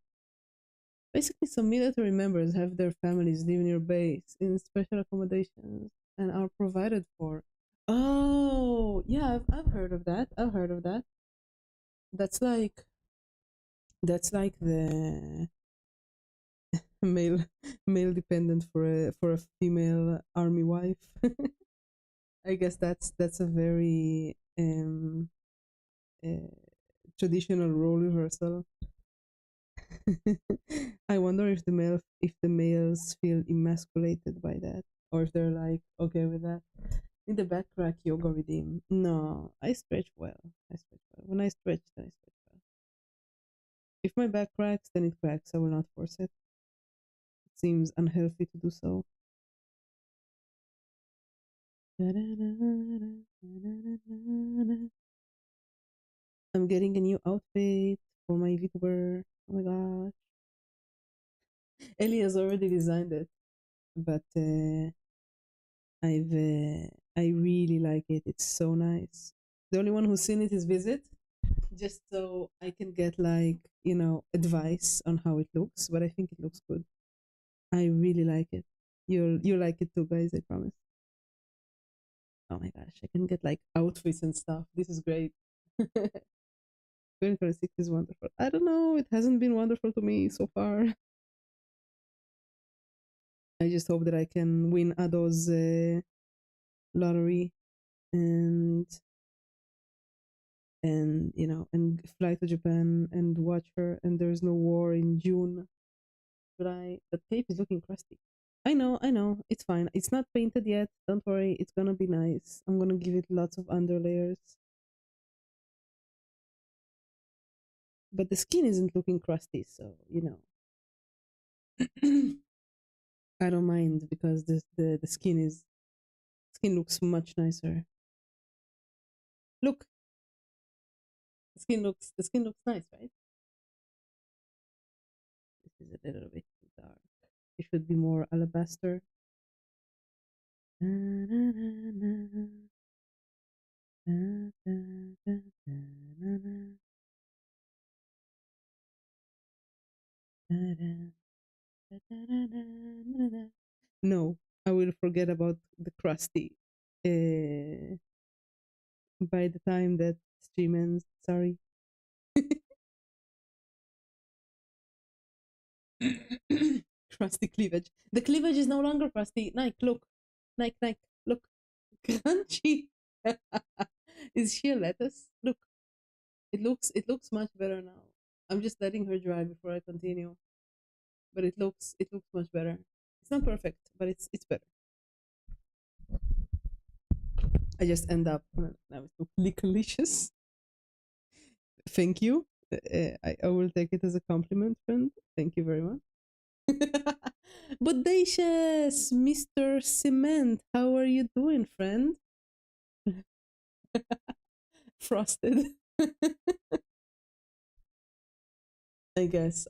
Basically, some military members have their families live near base in special accommodations and are provided for. Oh, yeah, I've heard of that. I've heard of that. That's like the male male dependent for a female army wife. I guess that's a very uh, traditional role reversal. I wonder if the males feel emasculated by that, or if they're like okay with that. In the back crack yoga redeem. No, I stretch well. I stretch well. When I stretch, then I stretch well. If my back cracks, then it cracks. I will not force it. It seems unhealthy to do so. I'm getting a new outfit for my VTuber. Oh my gosh. Ellie has already designed it, but I really like it. It's so nice. The only one who's seen it is Visit, just so I can get like advice on how it looks. But I think it looks good. I really like it. You'll like it too, guys. I promise. Oh my gosh, I can get like outfits and stuff. This is great. 2026 is wonderful. I don't know. It hasn't been wonderful to me so far. I just hope that I can win Ado's lottery and and fly to Japan and watch her. And there's no war in June, July. The tape is looking crusty. I know. It's fine. It's not painted yet. Don't worry. It's gonna be nice. I'm gonna give it lots of underlayers. But the skin isn't looking crusty, so I don't mind because the skin looks much nicer. Look, the skin looks nice, right? This is a little bit too dark. It should be more alabaster. No, I will forget about the crusty by the time that stream ends. Sorry. Crusty cleavage. The cleavage is no longer crusty. Nike, look. Nike, look. Crunchy. Is she a lettuce? Look. It looks much better now. I'm just letting her dry before I continue. But it looks much better. It's not perfect, but it's better. I just end up now it looks delicious. Thank you. I will take it as a compliment, friend. Thank you very much. Bodacious, Mr. Cement, how are you doing, friend? Frosted. I guess.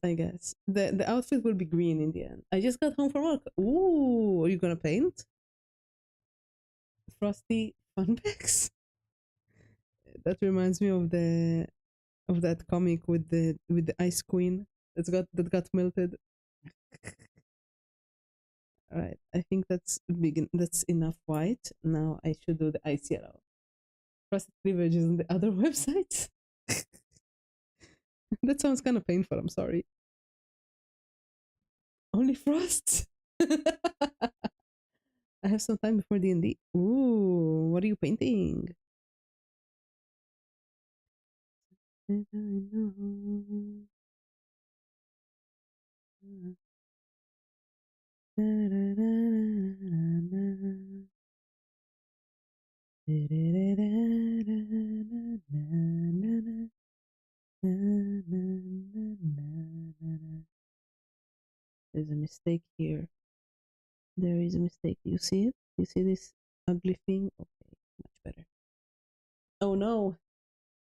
The outfit will be green in the end. I just got home from work. Ooh, are you gonna paint? Frosty fun packs? That reminds me of that comic with the ice queen that got melted. All right, I think that's big. That's enough white. Now I should do the ice yellow. Frosted cleavage is on the other websites. That sounds kind of painful. I'm sorry. Only frost. I have some time before D&D. Ooh, what are you painting? There's a mistake here. There is a mistake. You see it? You see this ugly thing? Okay, much better. Oh no.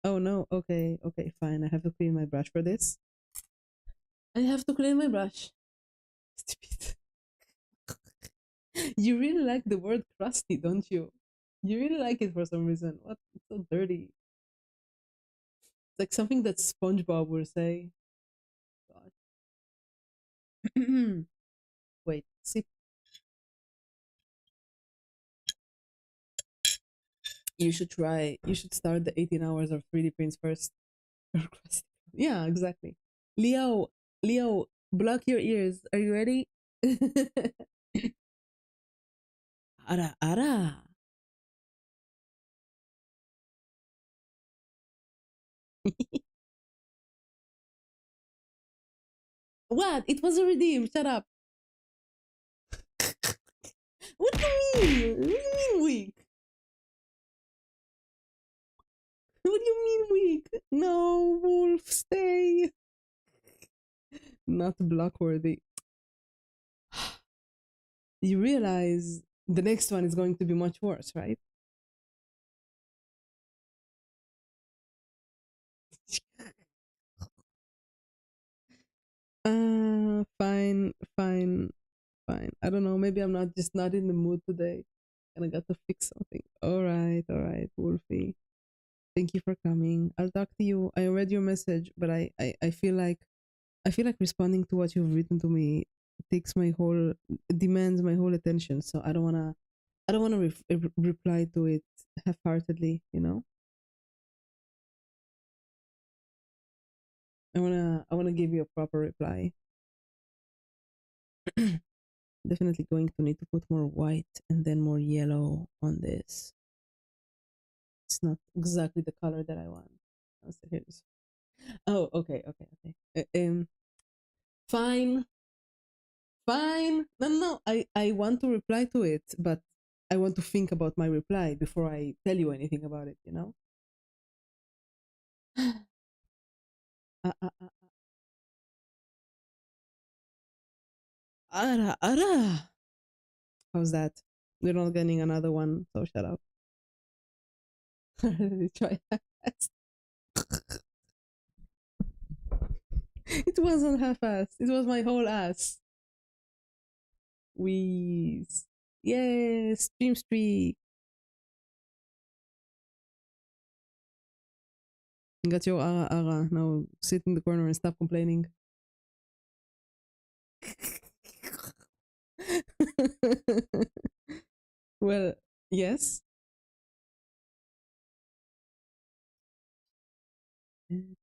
Oh no. Okay, okay, fine. I have to clean my brush for this. I have to clean my brush. Stupid. You really like the word crusty, don't you? You really like it for some reason. What? It's so dirty. It's like something that SpongeBob would say. God. Wait, see, you should try. You should start the 18 hours of 3D prints first. Yeah, exactly. Leo, Leo, block your ears. Are you ready? Ara, ara. What? It was a redeem. Shut up. What do you mean? What do you mean weak? What do you mean weak? No, Wolf, stay. not block worthy. You realize the next one is going to be much worse, right? Fine, fine, fine. I don't know. Maybe I'm not just not in the mood today, and I got to fix something. All right, Wolfie. Thank you for coming. I'll talk to you. I read your message, but I feel like responding to what you've written to me takes my whole demands my whole attention. So I don't wanna reply to it half-heartedly. You know, I wanna give you a proper reply. Definitely going to need to put more white and then more yellow on this. It's not exactly the color that I want. Oh, okay, okay, okay. Fine, fine. No, no, no. I want to reply to it, but I want to think about my reply before I tell you anything about it, you know? uh, uh, uh, ara, ara. How's that? We're not getting another one, so shut up. Try that. It wasn't half-assed. It was my whole ass. Wheeze. Yes, stream streak. Got your ara ara. Now sit in the corner and stop complaining. Well, yes. It's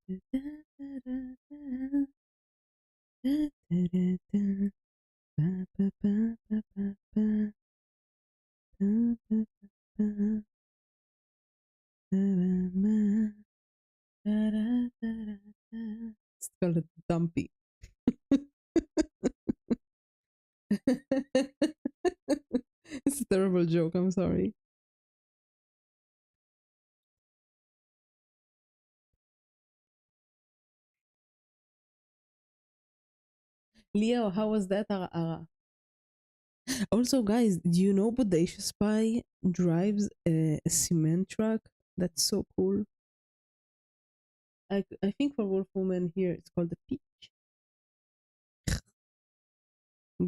called a dumpy. It's a terrible joke. I'm sorry. Leo, how was that? Also, guys, do you know Bodacious Spy drives a cement truck? That's so cool. I think for Wolf Woman here, it's called the Peach.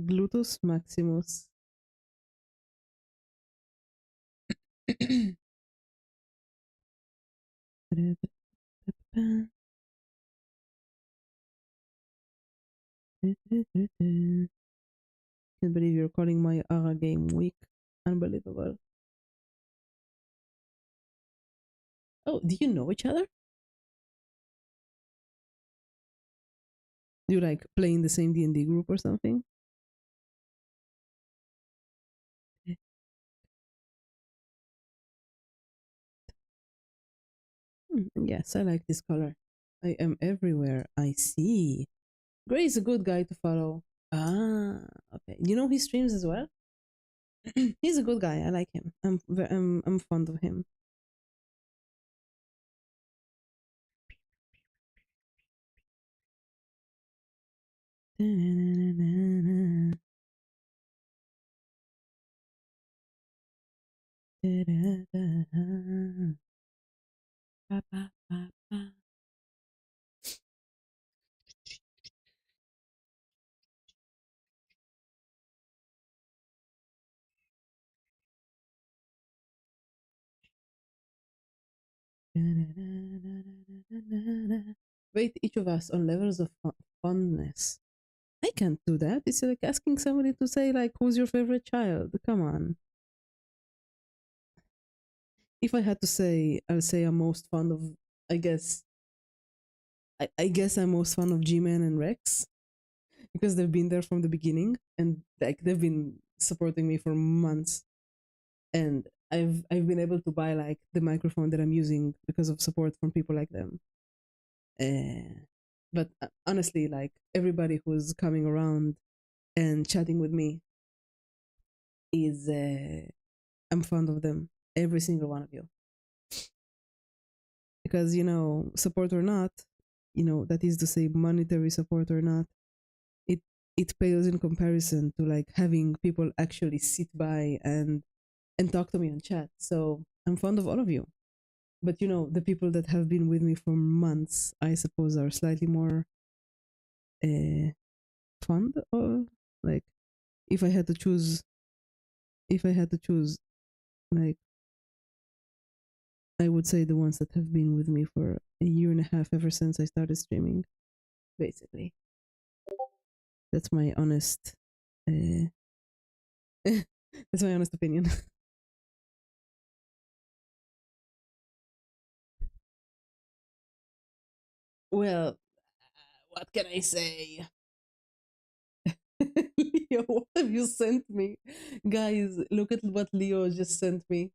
Glutus Maximus. Can't believe you're calling my ARA game weak. Unbelievable. Oh, do you know each other? Do you like play in the same D&D group or something? Yes, I like this color. I am everywhere. I see. Gray is a good guy to follow. Ah, okay. You know he streams as well? He's a good guy. I like him. I'm fond of him. Rate each of us on levels of fondness. I can't do that. It's like asking somebody to say like, "Who's your favorite child?" Come on. If I had to say, I'll say I'm most fond of. I guess. I guess I'm most fond of G-Man and Rex because they've been there from the beginning and like they've been supporting me for months, and I've been able to buy like the microphone that I'm using because of support from people like them. But honestly, like everybody who's coming around and chatting with me is I'm fond of them, every single one of you, because support or not, that is to say monetary support or not, it pales in comparison to like having people actually sit by and talk to me on chat. So I'm fond of all of you. But you know, the people that have been with me for months, I suppose, are slightly more uh, fond of, like, if I had to choose, if I had to choose, like, I would say the ones that have been with me for a year and a half ever since I started streaming, basically. That's my honest, uh, that's my honest opinion. Well, what can I say? Leo, what have you sent me? Guys, look at what Leo just sent me.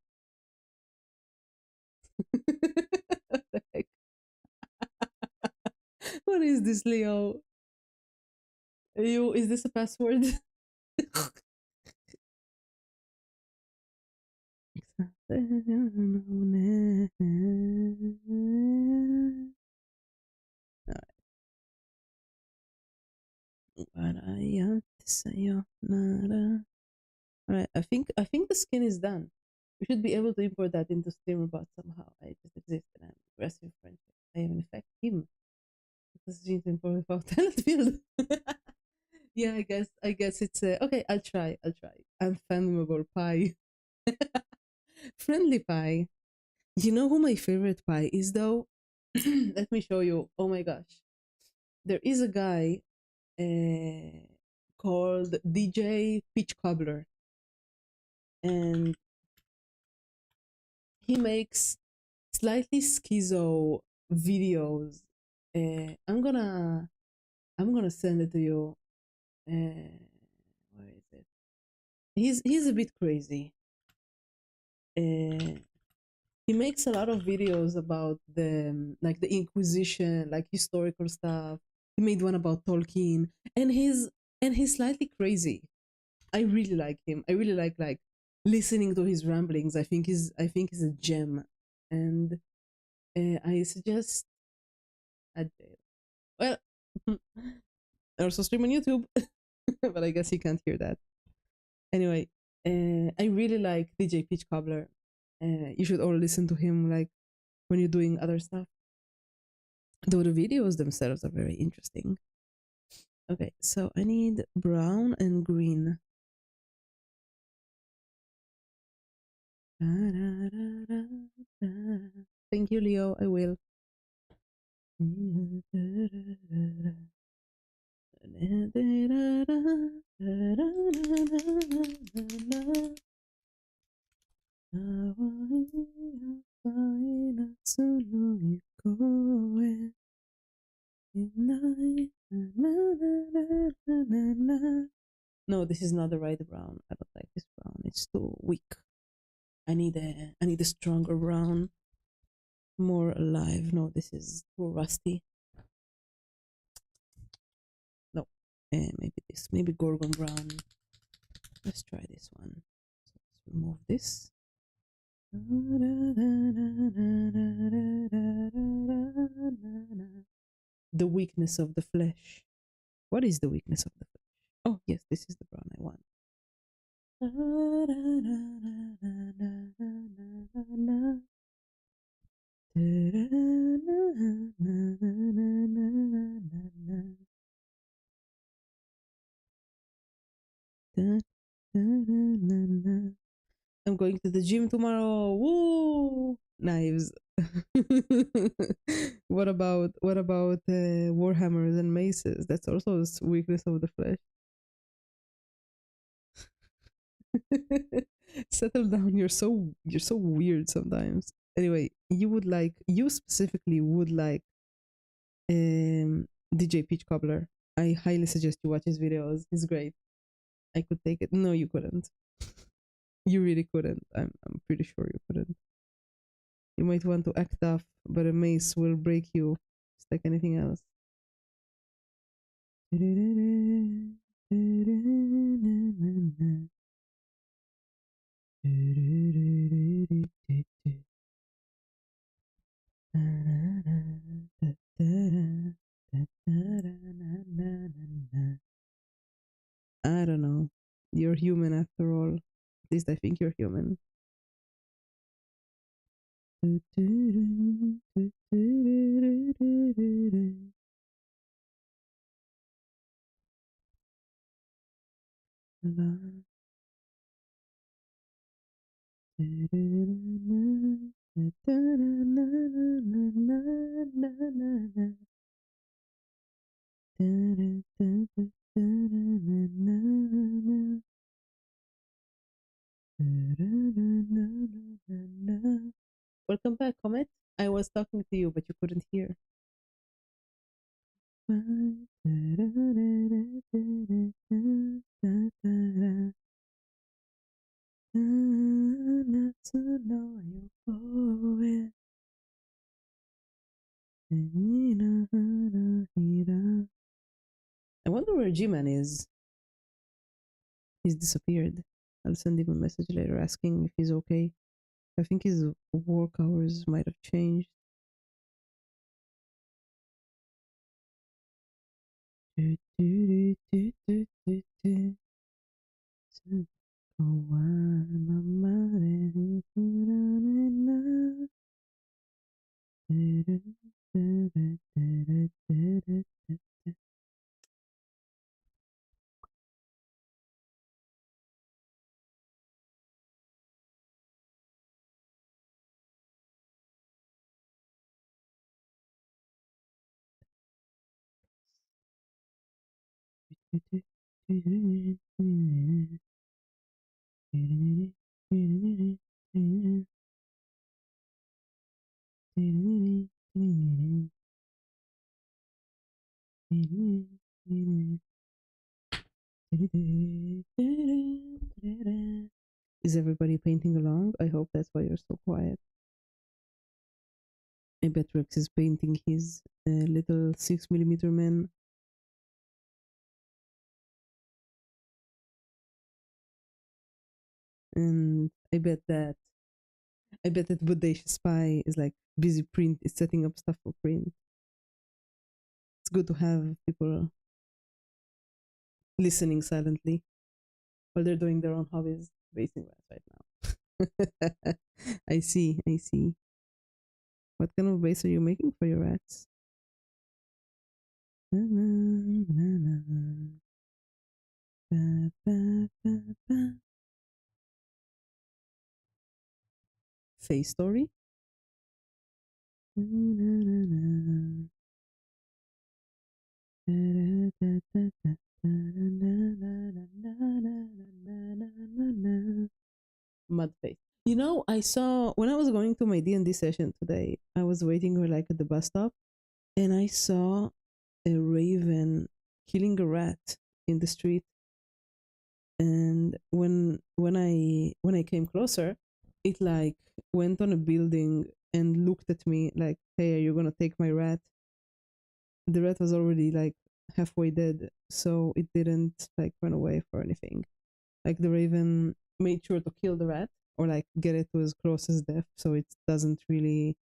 What the heck? What is this, Leo? You, is this a password? Alright, I think the skin is done. We should be able to import that into StreamerBot somehow. I just exist and I'm aggressive friendship. I am in fact him. This is Jean without talent field. Yeah, I guess it's okay, I'll try. I'm Fathomable Pie. Friendly Pie. You know who my favorite pie is though? Let me show you. Oh my gosh. There is a guy called DJ Peach Cobbler, and he makes slightly schizo videos. I'm gonna send it to you. Where is it? He's a bit crazy. Uh, he makes a lot of videos about the like the Inquisition, like historical stuff. He made one about Tolkien, and he's slightly crazy. I really like him. I really like listening to his ramblings. I think he's a gem, and I suggest a jail. Well, I also stream on YouTube, but I guess you can't hear that. Anyway, I really like DJ Peach Cobbler. You should all listen to him, like when you're doing other stuff. Though the videos themselves are very interesting. Okay, so I need brown and green. Thank you, Leo. I will. No, this is not the right brown. I don't like this brown. It's too weak. I need a stronger brown, more alive. No, this is too rusty. No, maybe this. Maybe Gorgon brown. Let's try this one. So let's remove this. The weakness of the flesh. What is the weakness of the flesh? Oh, yes, this is the brown I want. I'm going to the gym tomorrow. Woo! Knives. What about warhammers and maces? That's also a weakness of the flesh. Settle down. You're so weird sometimes. Anyway, you specifically would like DJ Peach Cobbler. I highly suggest you watch his videos. He's great. I could take it. No, you couldn't. You really couldn't. I'm pretty sure you couldn't. You might want to act tough, but a mace will break you, just like anything else. human after all. At least I think you're human. Welcome back, Comet. I was talking to you, but you couldn't hear. I wonder where G-Man is. He's disappeared. I'll send him a message later asking if he's okay. I think his work hours might have changed. Is everybody painting along? I hope that's why you're so quiet. I bet Rex is painting his little 6mm man. And I bet that Bodacious Spy is like busy is setting up stuff for print. It's good to have people listening silently while they're doing their own hobbies, racing rats right now. I see. What kind of base are you making for your rats? Face story? Mud face. You know, I saw when I was going to my D&D session today, I was waiting like at the bus stop, and I saw a raven killing a rat in the street. And when I came closer, it like went on a building and looked at me like, "Hey, are you gonna take my rat?" The rat was already like halfway dead, so it didn't like run away for anything. Like the raven made sure to kill the rat or like get it to as close as death, so it can't really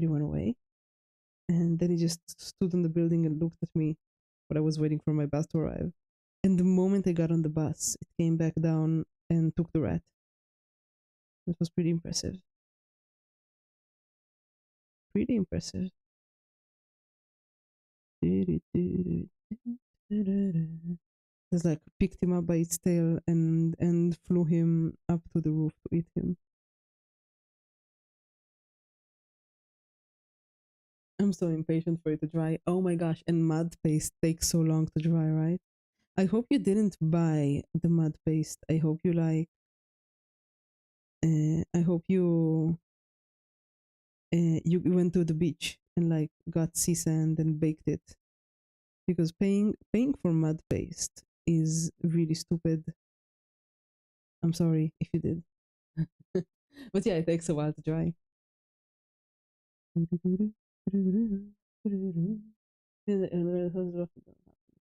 run away. And then he just stood in the building and looked at me while I was waiting for my bus to arrive. And the moment I got on the bus, it came back down and took the rat. It was pretty impressive. Pretty impressive. Just like picked him up by its tail and flew him up to the roof to eat him. I'm so impatient for it to dry. Oh my gosh, and mud paste takes so long to dry, right? I hope you didn't buy the mud paste. I hope you I hope you went to the beach and like got sea sand and baked it, because paying for mud paste is really stupid. I'm sorry if you did. But yeah, it takes a while to dry.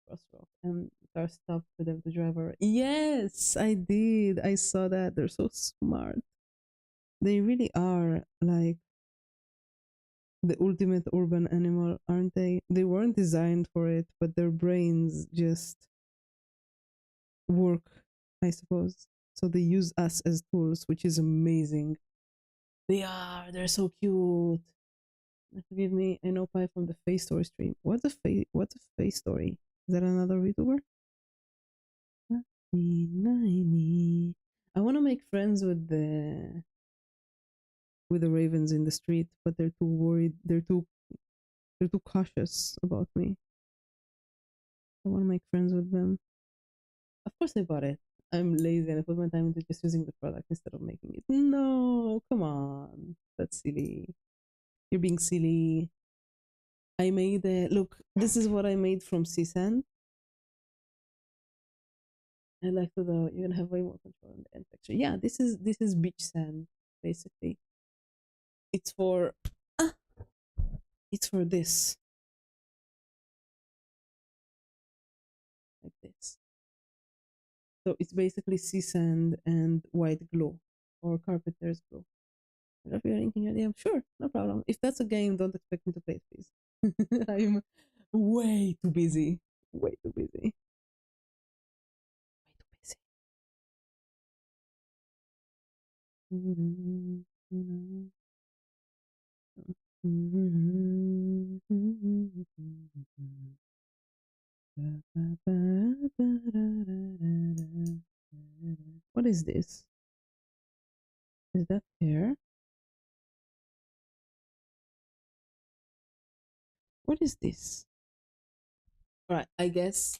Crosswalk and car stopped for them to drive over. Yes, I did. I saw that. They're so smart. They really are like the ultimate urban animal, aren't they? They weren't designed for it, but their brains just work I suppose. So they use us as tools, which is amazing. They're so cute. Forgive me, I know Pi from the Face Story stream. What's a Face Story? Is that another VTuber? I want to make friends with the ravens in the street, but they're too worried. They're too cautious about me. I want to make friends with them. Of course, I bought it. I'm lazy and I put my time into just using the product instead of making it. No, come on, that's silly. You're being silly. I made a look. This is what I made from CSAN. I like to the you can have way more control on the end texture. Yeah, this is beach sand basically. It's for ah, it's for this like this. So it's basically sea sand and white glow or carpenter's glow. If you're thinking your DM, sure, no problem. If that's a game, don't expect me to play it, please. I'm way too busy. Way too busy. Way too busy. What is this? Is that hair? What is this? All right, I guess.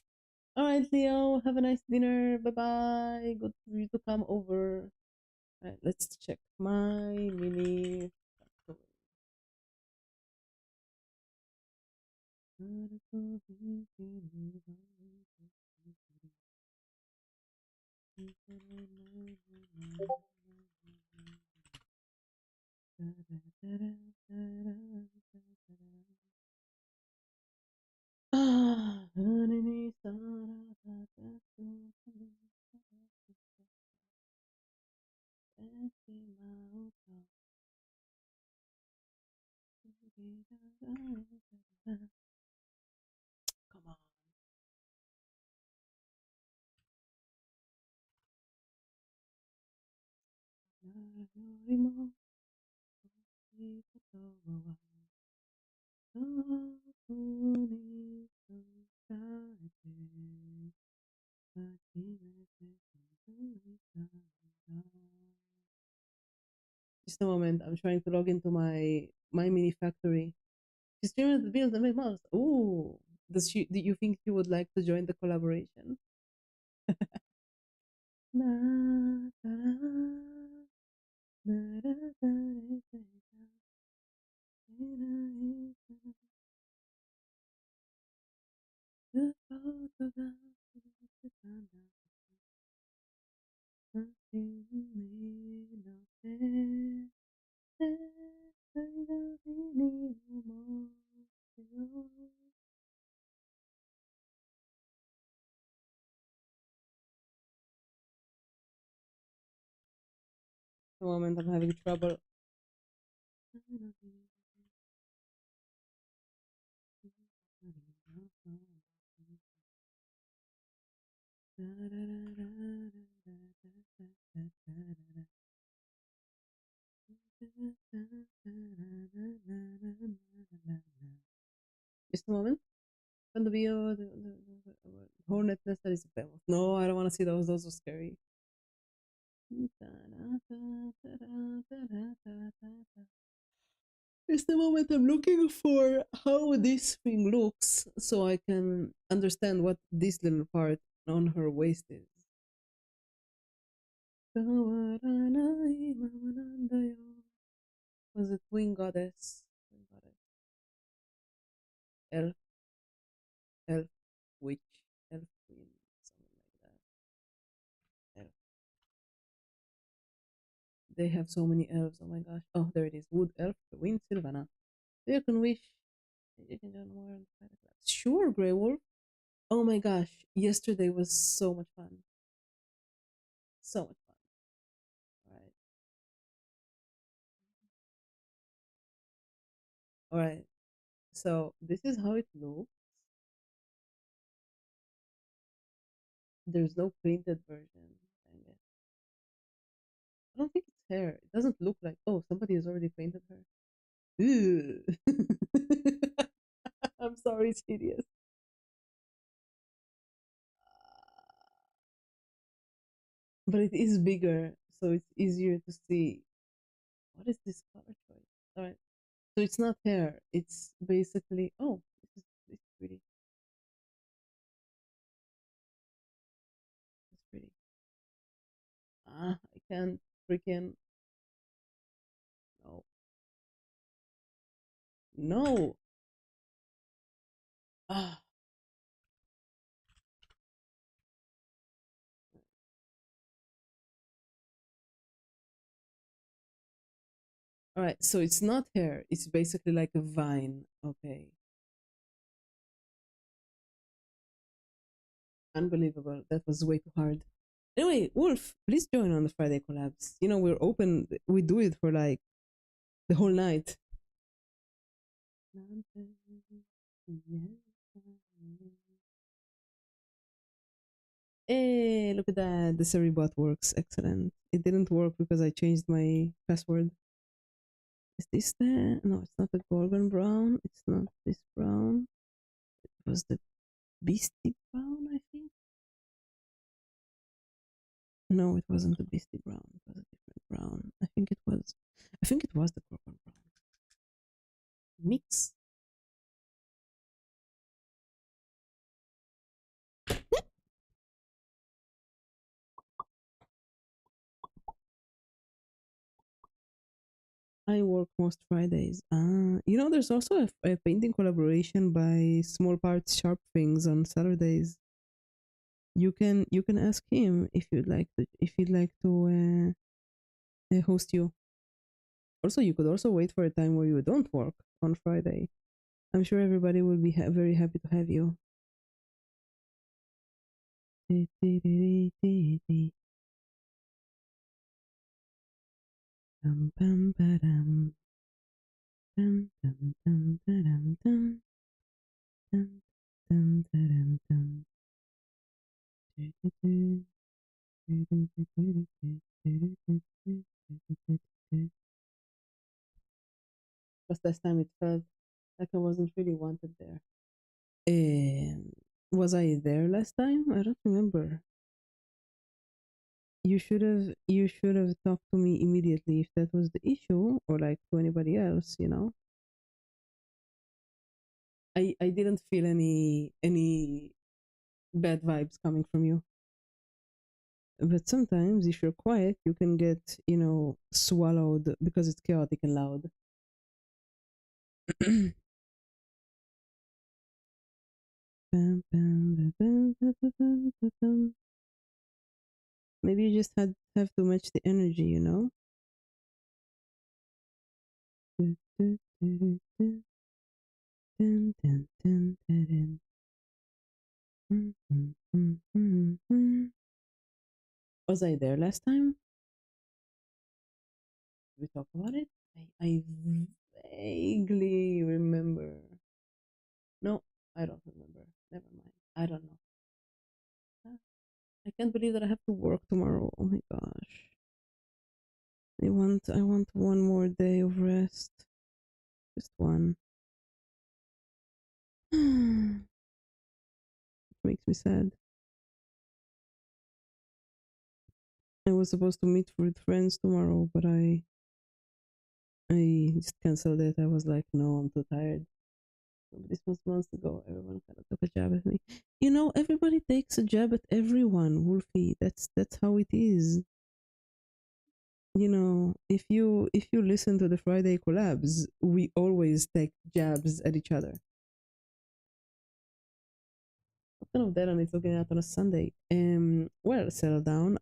All right, Leo, have a nice dinner. Bye bye. Good for you to come over. All right, let's check my mini factory. Come on. Just a moment. I'm trying to log into my mini factory. She's streaming the build and make models. Ooh, does she? Do you think she would like to join the collaboration? The moment I'm having trouble. Just a moment. When the video, the hornet nest that is a behemoth. No, I don't want to see those. Those are scary. It's the moment I'm looking for how this thing looks so I can understand what this little part on her waist is. Was it Wing Goddess? Wing Goddess. Elf, Elf, Witch, Elf Queen, something like that. Elf. They have so many elves, oh my gosh. Oh, there it is. Wood Elf, Wind Sylvana. You can wish. You can join more on Fight Club. Sure, Grey Wolf. Oh my gosh. Yesterday was so much fun. So much fun. All right. All right. So this is how it looks. There's no printed version. I don't think it's hair. It doesn't look like. Oh, somebody has already painted her. Ew. I'm sorry, it's hideous. But it is bigger, so it's easier to see. What is this color choice? All right. So it's not hair. It's basically. Oh, this is pretty. It's pretty. Ah, I can't freaking. No. No. Ah. All right. So it's not hair. It's basically like a vine. Okay. Unbelievable. That was way too hard. Anyway, Wolf, please join on the Friday collabs. You know, we're open. We do it for like the whole night. Hey, look at that. The Ceribot works. Excellent. It didn't work because I changed my password. Is this the. No, it's not the Gorgon Brown. It's not this brown. It was the Beastie Brown, I think. No, it wasn't the Beastie Brown. It was a different brown. I think it was. I think it was the Gorgon Brown. Mix. I work most Fridays. You know, there's also a painting collaboration by Small Parts Sharp Things on Saturdays. You can ask him if he'd like to host you. Also, you could also wait for a time where you don't work on Friday. I'm sure everybody will be very happy to have you. Dum, bum, ba-dum. Dum, dum, dum, ba-dum, dum. Dum, dum, da-dum, dum. Do-do-do. Because last time it felt like I wasn't really wanted there. Um, was I there last time? I don't remember. You should have talked to me immediately if that was the issue, or like to anybody else. I didn't feel any bad vibes coming from you. But sometimes if you're quiet, you can get swallowed because it's chaotic and loud. Maybe you just have to match the energy. Was I there last time? Did we talk about it? I vaguely remember. No, I don't remember. Never mind. I don't know. Ah, I can't believe that I have to work tomorrow. Oh my gosh. I want one more day of rest. Just one. It makes me sad. I was supposed to meet with friends tomorrow, but I just canceled it. I was like, no, I'm too tired. This was months ago. Everyone kind of took a jab at me. Everybody takes a jab at everyone, Wolfie. That's how it is. If you listen to the Friday collabs, we always take jabs at each other. What kind of deadline is looking at on a Sunday? Well, settle down.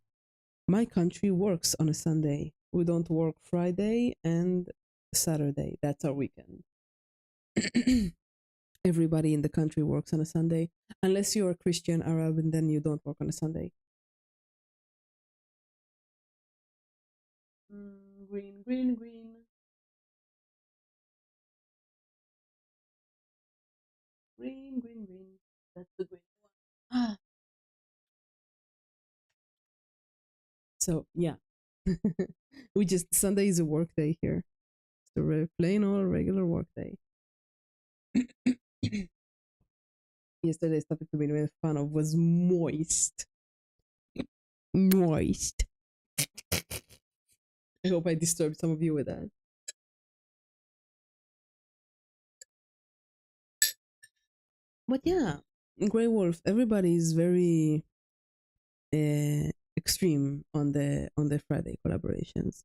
My country works on a Sunday. We don't work Friday and Saturday. That's our weekend. Everybody in the country works on a Sunday, unless you're a Christian Arab, and then you don't work on a Sunday. Green, green, green. Green, green, green. That's the green one. Ah. So, yeah. We just Sunday is a work day here. It's a plain old regular work day. Yesterday's topic to be made fun of was moist. Moist. I hope I disturbed some of you with that. But yeah, Grey Wolf. Everybody is very extreme on the Friday collaborations.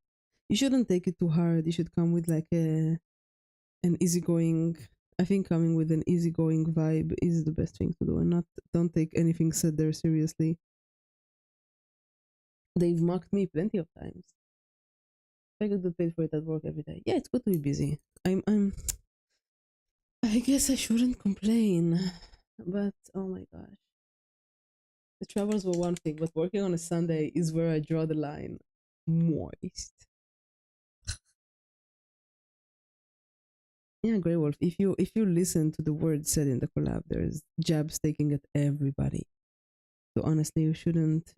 You shouldn't take it too hard. You should come with like an easygoing. I think coming with an easygoing vibe is the best thing to do, and not don't take anything said there seriously. They've mocked me plenty of times. I could get paid for it at work every day. Yeah, it's good to be busy. I'm I guess I shouldn't complain. But oh my gosh. The travels were one thing, but working on a Sunday is where I draw the line. Moist. Yeah, Grey Wolf. If you listen to the words said in the collab, there's jabs taking at everybody. So honestly, you shouldn't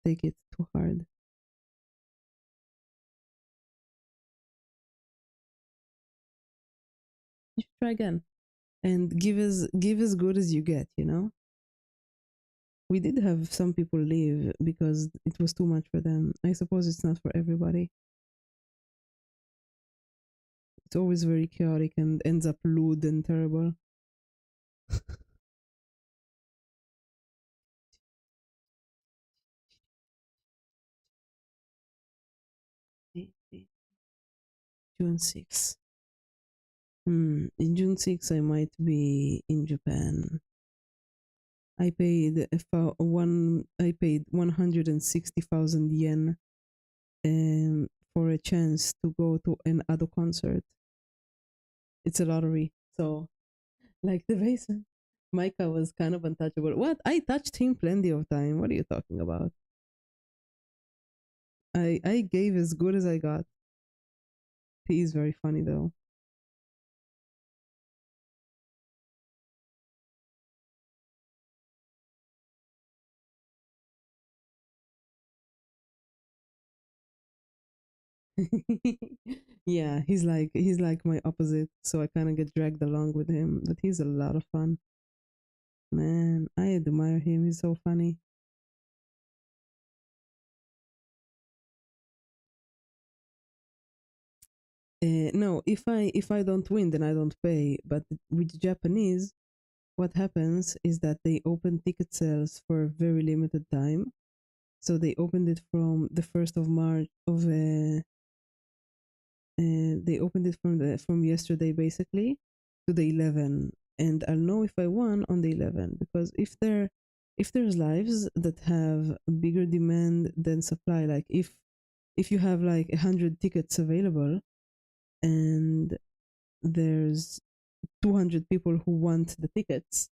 take it too hard. You should try again and give as good as you get. We did have some people leave because it was too much for them. I suppose it's not for everybody. It's always very chaotic and ends up lewd and terrible. June 6th. In June 6th, I might be in Japan. I paid I paid 160,000 yen for a chance to go to an Ado concert. It's a lottery. So, like the basement, Micah was kind of untouchable. What? I touched him plenty of time. What are you talking about? I gave as good as I got. He is very funny though. Yeah, he's like my opposite, so I kind of get dragged along with him, but he's a lot of fun. Man, I admire him. He's so funny. No, if I don't win, then I don't pay. But with Japanese, what happens is that they open ticket sales for a very limited time. So they opened it from the 1st of March of they opened it from yesterday basically to the 11, and I'll know if I won on the 11 because if there's lives that have a bigger demand than supply, like if you have like 100 tickets available and there's 200 people who want the tickets,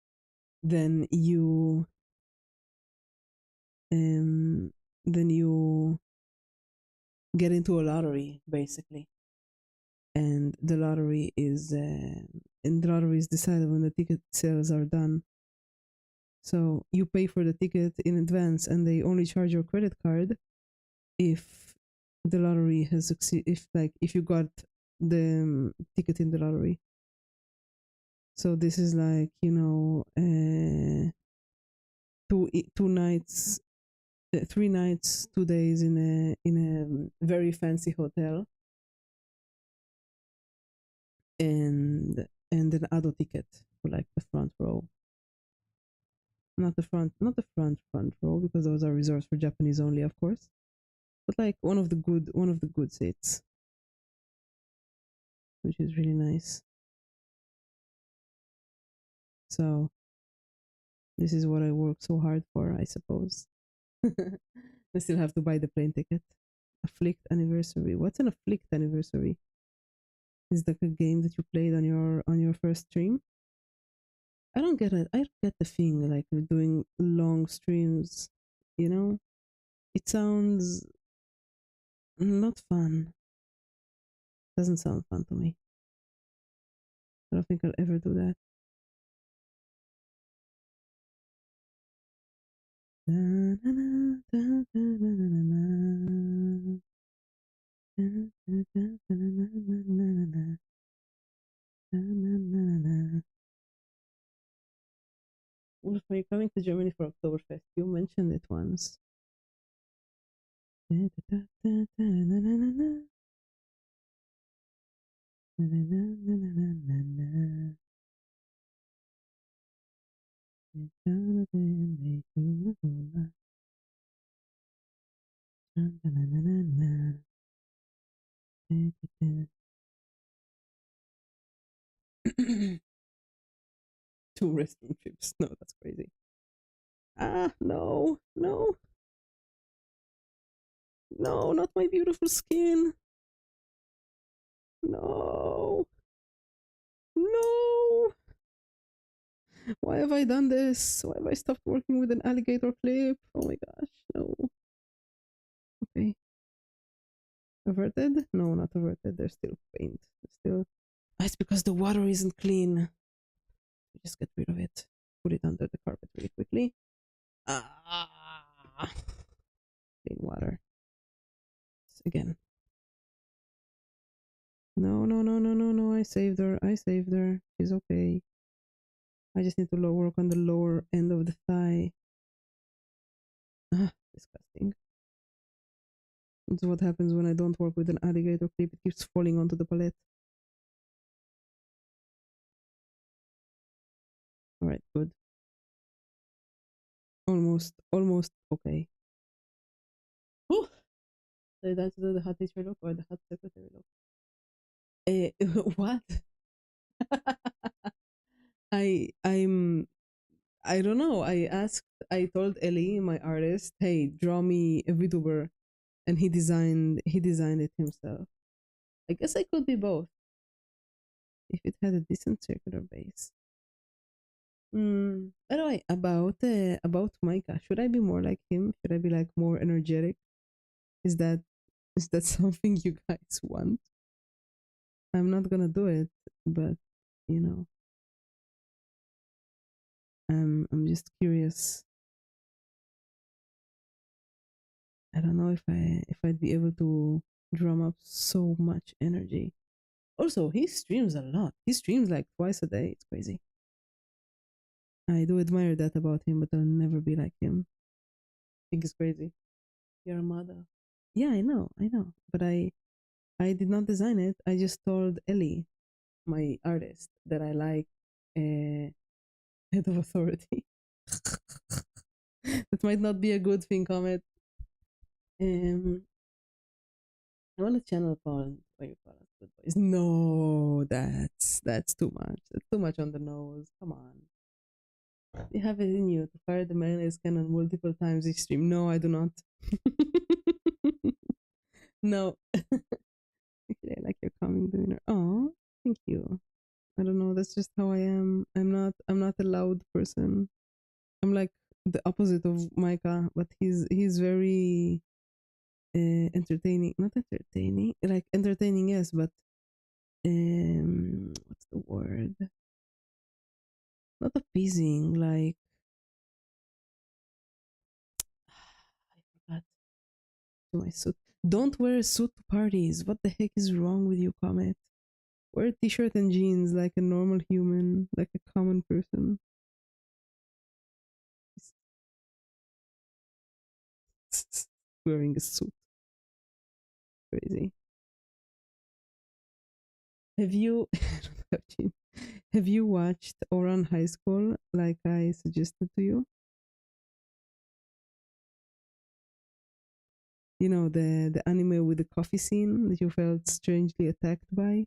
then um you get into a lottery basically, and the lottery is decided when the ticket sales are done. So you pay for the ticket in advance, and they only charge your credit card if the lottery has succeeded. If you got the ticket in the lottery. So this is like two nights, 3 nights, 2 days in a very fancy hotel, and an Ado ticket for like the front row. Not the front row because those are reserved for Japanese only, of course. But like one of the good seats, which is really nice. So this is what I work so hard for, I suppose. I still have to buy the plane ticket. Afflict anniversary. What's an afflict anniversary? Is that a game that you played on your first stream? I don't get it. I don't get the thing like doing long streams. You know, it sounds not fun. Doesn't sound fun to me. I don't think I'll ever do that. Wolf, are you coming to Germany for Oktoberfest? You mentioned it once. Two restaurant trips. No, that's crazy. Ah, no, no, no, not my beautiful skin. No, no. Why have I done this? Why have I stopped working with an alligator clip? Oh my gosh, no. Okay. Averted? No, not averted. There's still paint. There's still. Ah, it's because the water isn't clean. Just get rid of it. Put it under the carpet really quickly. Ah, clean water. Again. No, no, no, no, no, no. I saved her. I saved her. She's okay. I just need to work on the lower end of the thigh. Ah, disgusting. That's what happens when I don't work with an alligator clip. It keeps falling onto the palette. Alright, good. Almost okay. Whew. Did I do the hot teacher look or the hot secretary look? What? I don't know. I told Ellie, my artist, hey, draw me a VTuber, and he designed it himself. I guess I could be both if it had a decent circular base. By the way, about Micah, should I be more like him? Should I be like more energetic? Is that is that something you guys want? I'm not gonna do it, but you know, I'm just curious. I don't know if I'd be able to drum up so much energy. Also, he streams a lot. He streams like twice a day. It's crazy. I do admire that about him, but I'll never be like him. I think it's crazy. You're a mother. Yeah, I know. But I did not design it. I just told Ellie, my artist, that I like a head of authority. That might not be a good thing, Comet. Um, I want a channel called what you call it, Good Boys. No, that's too much. That's too much on the nose. Come on. You have it in you to fire the mayonnaise cannon multiple times each stream. No, I do not. No. Actually, I like your coming dinner. Oh, thank you. I don't know. That's just how I am. I'm not a loud person. I'm like the opposite of Micah, but he's very entertaining. Not entertaining, like entertaining, yes, but what's the word? Not appeasing. Like I forgot to my suit. Don't wear a suit to parties. What the heck is wrong with you, Comet? Wear a t-shirt and jeans like a normal human, like a common person. Wearing a suit. Crazy. Have you have you watched Oran High School like I suggested to you? You know, the anime with the coffee scene that you felt strangely attacked by?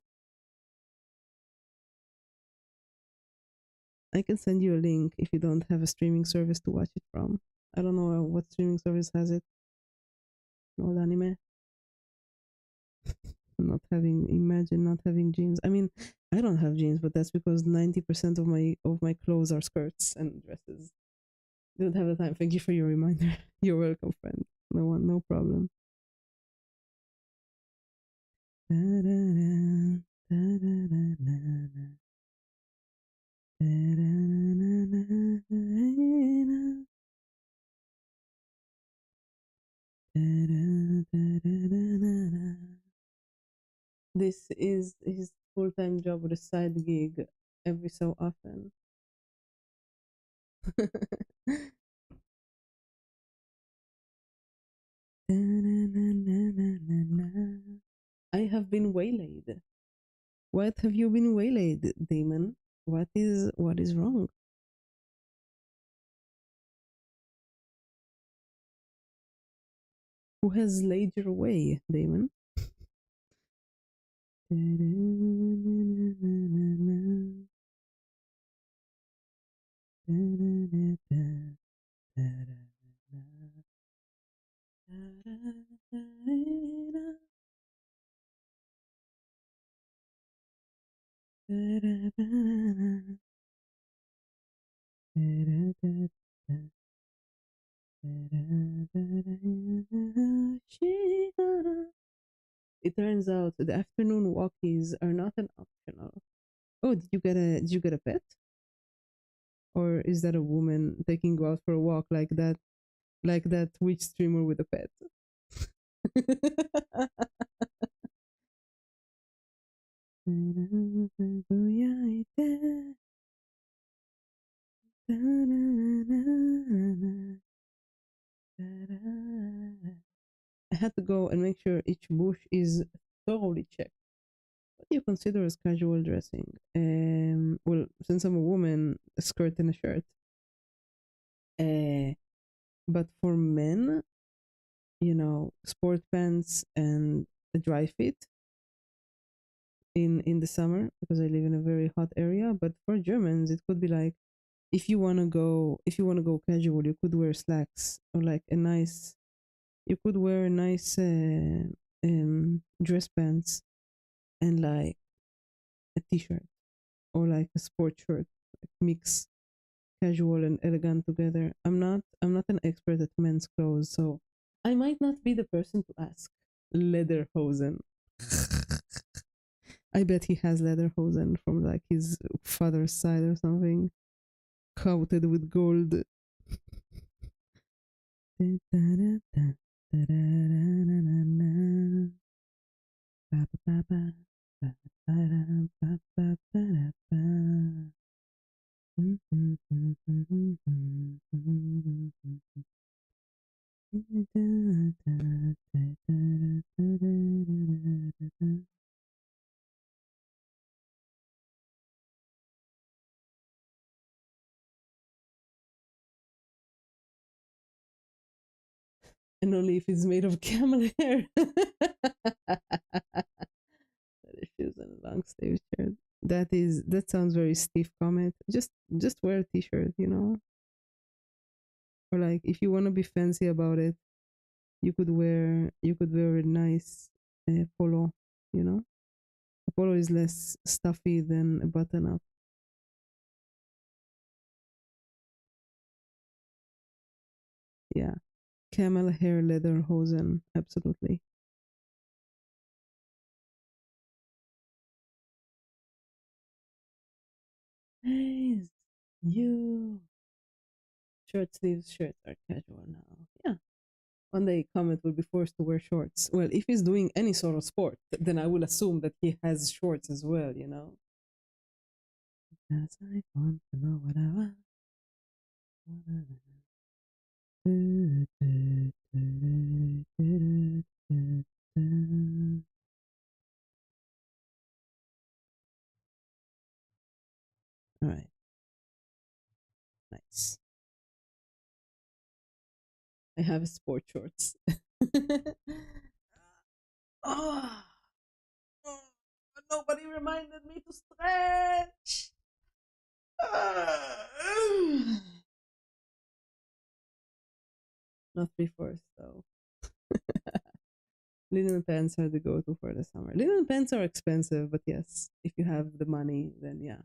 I can send you a link if you don't have a streaming service to watch it from. I don't know what streaming service has it. Old anime. Not having imagine not having jeans. I mean, I don't have jeans, but that's because 90% of my clothes are skirts and dresses. Don't have the time. Thank you for your reminder. You're welcome, friend. No problem. This is his full-time job with a side gig every so often. I have been waylaid. What have you been waylaid, Damon? What is wrong? Who has laid your way, Damon? It turns out the afternoon walkies are not an optional. Oh, did you get a pet? Or is that a woman taking you out for a walk like that Twitch streamer with a pet? I had to go and make sure each bush is thoroughly checked. What do you consider as casual dressing? Well, since I'm a woman, a skirt and a shirt. Uh, but for men, sport pants and a dry fit in the summer because I live in a very hot area. But for Germans, it could be like if you wanna go casual, you could wear slacks or like a nice. You could wear a nice dress pants and like a t-shirt or like a sport shirt, like mix casual and elegant together. I'm not an expert at men's clothes, so I might not be the person to ask. Lederhosen. I bet he has lederhosen from like his father's side or something, coated with gold. And only if it's made of camel hair. Leather shoes and a long sleeve shirt. That sounds very stiff comment. Just wear a t-shirt. Or like if you want to be fancy about it, you could wear a nice polo. You know, a polo is less stuffy than a button up. Yeah, camel hair leather hosen, absolutely. Hey, you short sleeves shirts are casual now. Yeah, one day Comet will be forced to wear shorts. Well, if he's doing any sort of sport, then I will assume that he has shorts as well. Because I want to know what I want. All right, nice. I have sport shorts. Oh, but nobody reminded me to stretch. Not 3/4 though. Linen pants are the go-to for the summer. Linen pants are expensive, but yes, if you have the money, then yeah.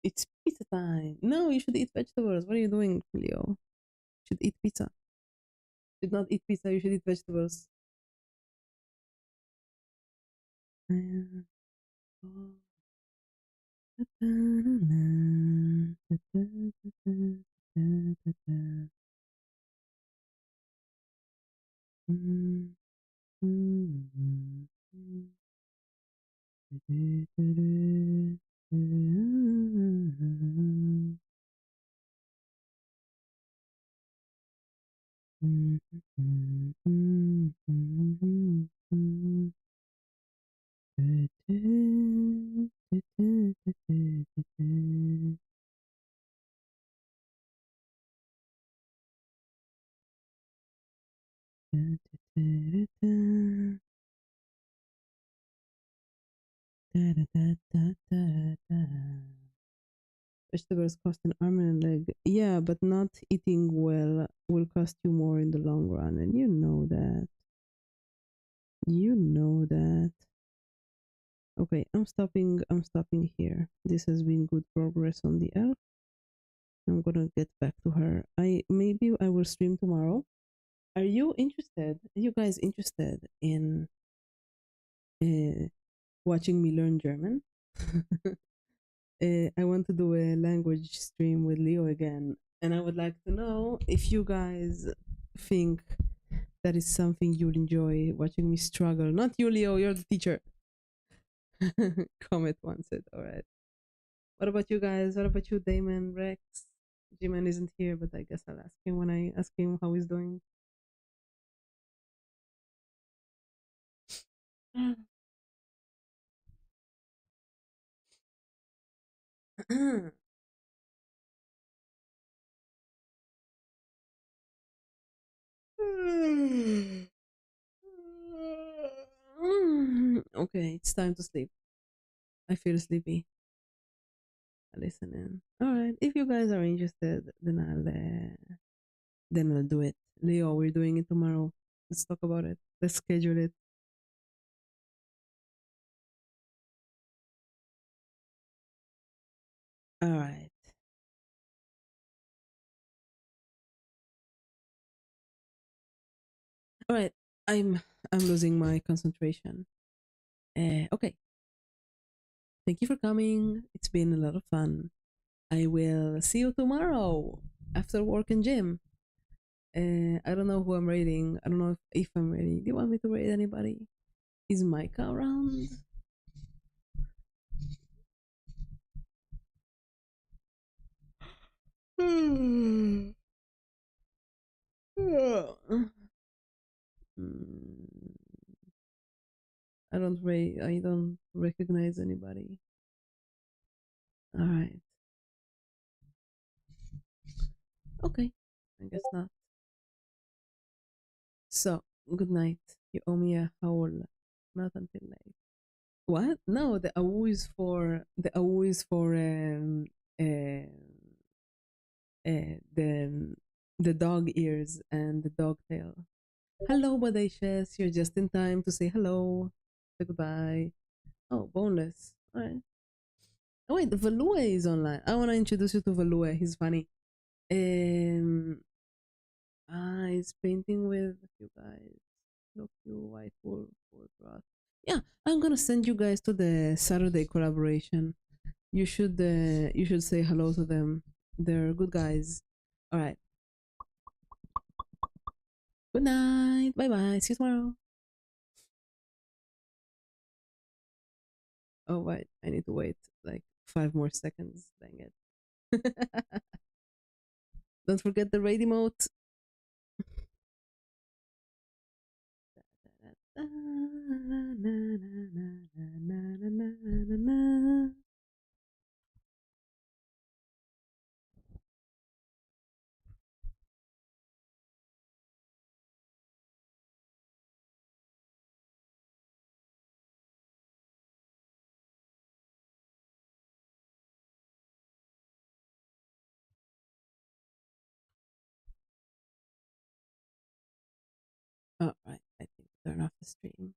It's pizza time. No, you should eat vegetables. What are you doing, Leo? You should eat pizza. You should not eat pizza. You should eat vegetables. Mm, mm, mm, Vegetables cost an arm and a leg. Yeah, but not eating well will cost you more in the long run, and you know that. You know that. Okay, I'm stopping here. This has been good progress on the elf. I'm gonna get back to her. Maybe I will stream tomorrow. Are you interested? Are you guys interested in uh, watching me learn German? I want to do a language stream with Leo again, and I would like to know if you guys think that is something you'll enjoy watching me struggle. Not you, Leo. You're the teacher. Comet wants it. All right. What about you guys? What about you, Damon, Rex? G-Man isn't here, but I guess I'll ask him when I ask him how he's doing. Okay, it's time to sleep. I feel sleepy. I listen in. All right, if you guys are interested, then I'll do it. Leo, we're doing it tomorrow. Let's talk about it. Let's schedule it. All right. All right. I'm I'm losing my concentration. Okay. Thank you for coming. It's been a lot of fun. I will see you tomorrow after work and gym. I don't know who I'm rating. I don't know if I'm ready. Do you want me to rate anybody? Is Micah around? I don't recognize anybody. All right. Okay. I guess not. So, good night. You owe me a howl. Not until late. What? No, the AU is for the dog ears and the dog tail. Hello, Bodacious. You're just in time to say hello. Say goodbye. Oh, boneless. All right. Oh wait, Value is online. I want to introduce you to Value. He's funny. He's painting with a few guys. Look, you white wolf, Warcraft. Yeah, I'm gonna send you guys to the Saturday collaboration. You should say hello to them. They're good guys. All right. Good night. Bye bye. See you tomorrow. Oh wait, I need to wait like 5 more seconds. Dang it. Don't forget the raid emote. All right, I think turn off the stream.